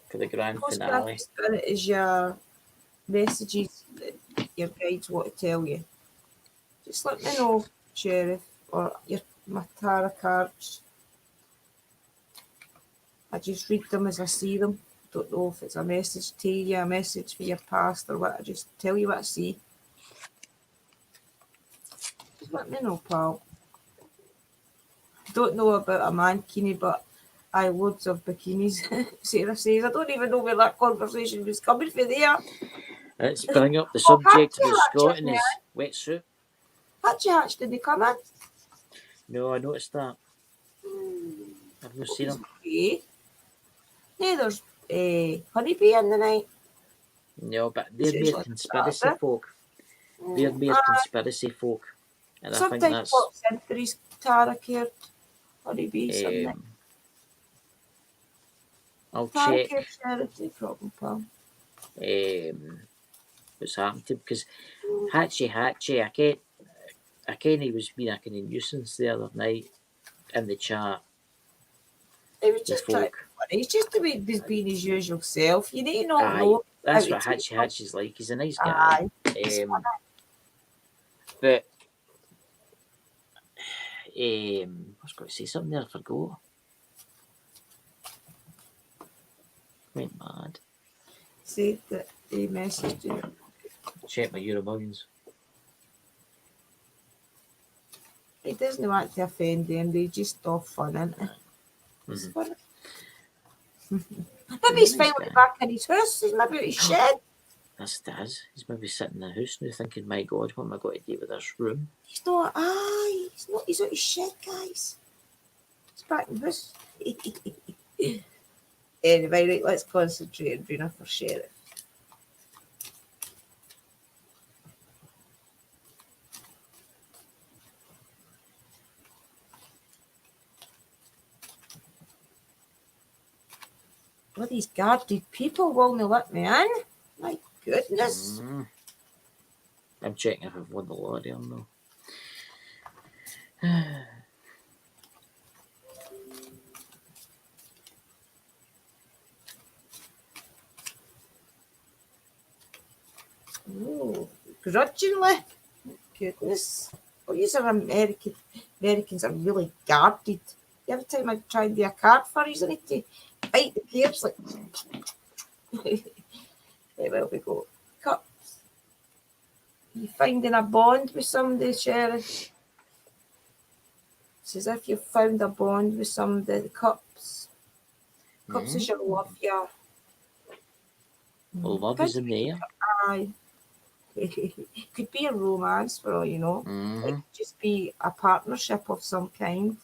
for the grand Postcard finale. for Spirit is your messages that your guides want to tell you. Just let me know, Sheriff, or my Tara cards. I just read them as I see them. Don't know if it's a message to you, a message for your past, or what. I just tell you what I see. Just let me know, pal. Don't know about a mankini, but I loads of bikinis. Sarah says, I don't even know where that conversation was coming from there. Let's bring up the subject Hatchie about Scott and his hatched, wetsuit. Hatch, did they come in? No, I noticed that. I've not seen him. Okay. Yeah, there's a honeybee in the night. No, but they're It's mere like conspiracy that, folk. They're mere conspiracy folk. And I think sometimes that's... pops in for his Tara cared honeybee something. I'll Tara check cared charity problem, pal. what's happened to him, because Hatchie, I ken he was being a kind of nuisance the other night in the chat. He was just trying to be funny. He's just being his usual self. You need to not know. That's what Hatchie's like. He's a nice guy. But I was going to say something there, I forgot. Went mad. Said that he messaged you. Check my Euromillions. He doesn't want to offend them. They just off fun, isn't it? It's funny. Maybe he's finally back in his house. He's maybe at his shed. That's Daz. He's maybe sitting in the house now thinking, my God, what am I going to do with this room? He's not. He's not. He's at his shed, guys. He's back in the house. Anyway, right, let's concentrate on Bruna for Sheriff. Well, these guarded people won't let me in. My goodness. I'm checking if I've won the lottery or no. Oh, grudgingly. Goodness. Oh, these are Americans are really guarded. Every time I try and do a card for you, I need to bite the gears like. There we go. Cups. You finding a bond with somebody, Sheriff? It's as if you've found a bond with somebody. The cups. Cups is your love, yeah. Well, love is in there. Aye. Could be a romance for all you know. It could just be a partnership of some kind.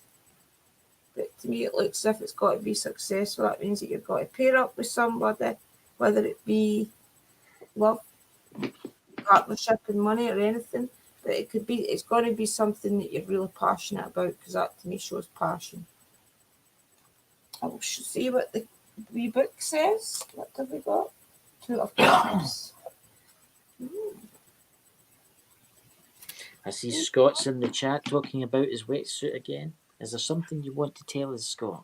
But to me, it looks as if it's got to be successful. That means that you've got to pair up with somebody, whether it be love, partnership, and money, or anything. But it could be. It's got to be something that you're really passionate about, because that to me shows passion. I will see what the wee book says. What have we got? Two of Cups. I see Scott's in the chat talking about his wetsuit again. Is there something you want to tell us, Scott?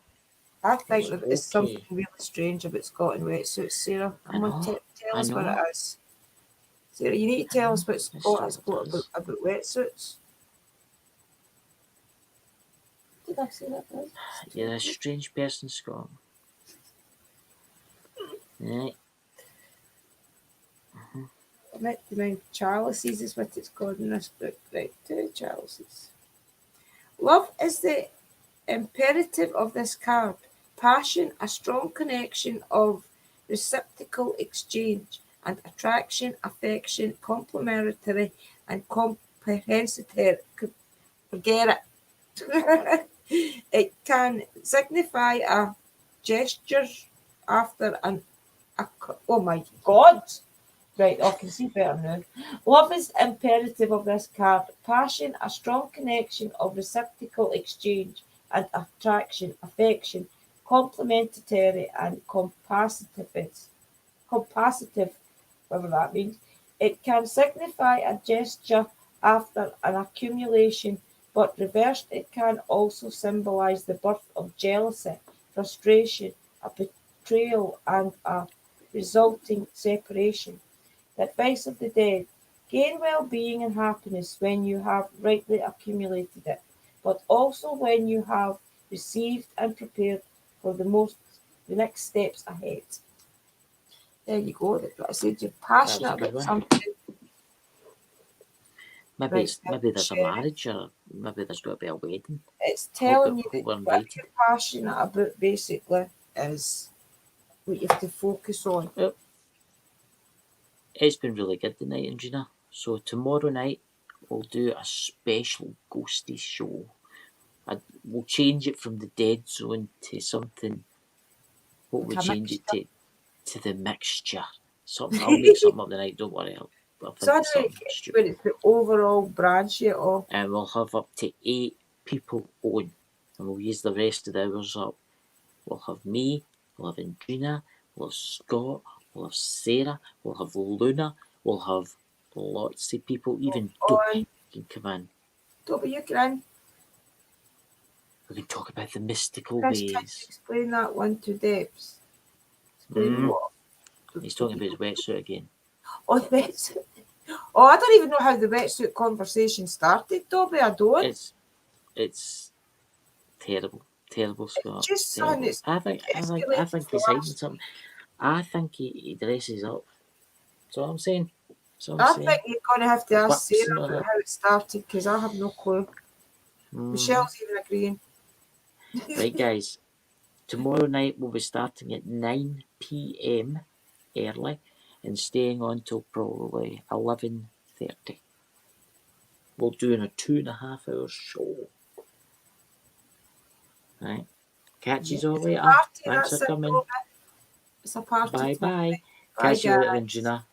I think that there's something really strange about Scott and wetsuits, Sarah. Come on, tell us what it is. Sarah, you need to tell us what Scott has got about wetsuits. Did I say that right? You're a strange person, Scott. Right. The amount of chalices is what it's called in this book. Right, 2 chalices. Love is the imperative of this card. Passion, a strong connection of reciprocal exchange, and attraction, affection, complementary, and comprehensive. Forget it. It can signify a gesture after oh my God. Right, I can see better now. Love is imperative of this card. Passion, a strong connection of reciprocal exchange and attraction, affection, complementary and compassive, whatever that means. It can signify a gesture after an accumulation, but reversed, it can also symbolize the birth of jealousy, frustration, a betrayal, and a resulting separation. The advice of the dead: gain well-being and happiness when you have rightly accumulated it, but also when you have received and prepared for the next steps ahead. There you go. I said you're That was a passionate good about one. something. Maybe Right, there's a sharing. marriage, or maybe there's got to be a wedding. It's Hope telling you that we're what invited. you're passionate about basically is what you have to focus on. Well, it's been really good tonight, Angina. So tomorrow night we'll do a special ghosty show. We'll change it from the dead zone to something. What Like we a change it mixture. to the mixture. Something. I'll make something up tonight. Don't worry. I'll So think I of don't something know stupid. where it's the overall branch yet or And we'll have up to 8 people on, and we'll use the rest of the hours up. We'll have me, we'll have Andrina, we'll have Scott, we'll have Sarah, we'll have Luna, we'll have lots of people, even on. Dopey can come in. Toby, you can. We can talk about the mystical Chris, can you ways. explain that one to Debs? Explain what? He's talking about his wetsuit again. Oh, the wetsuit. Oh, I don't even know how the wetsuit conversation started, Toby. I don't. It's terrible, Scott. Just something Terrible. that's I escalated think for he's hiding last something. week. I think he dresses up. That's all I'm saying. That's all I'm I saying. think you're going to have to ask Whips and Sarah all about that. how it started because I have no clue. Michelle's even agreeing. Right, guys. Tomorrow night we'll be starting at 9 p.m. early and staying on till probably 11:30. We're doing a 2.5 hour show. Right. Catch Yeah, you all it's a later. party. Thanks That's for it, coming. Toby. It's a party Bye tomorrow bye. night. Bye, Catch you later, guys. Regina.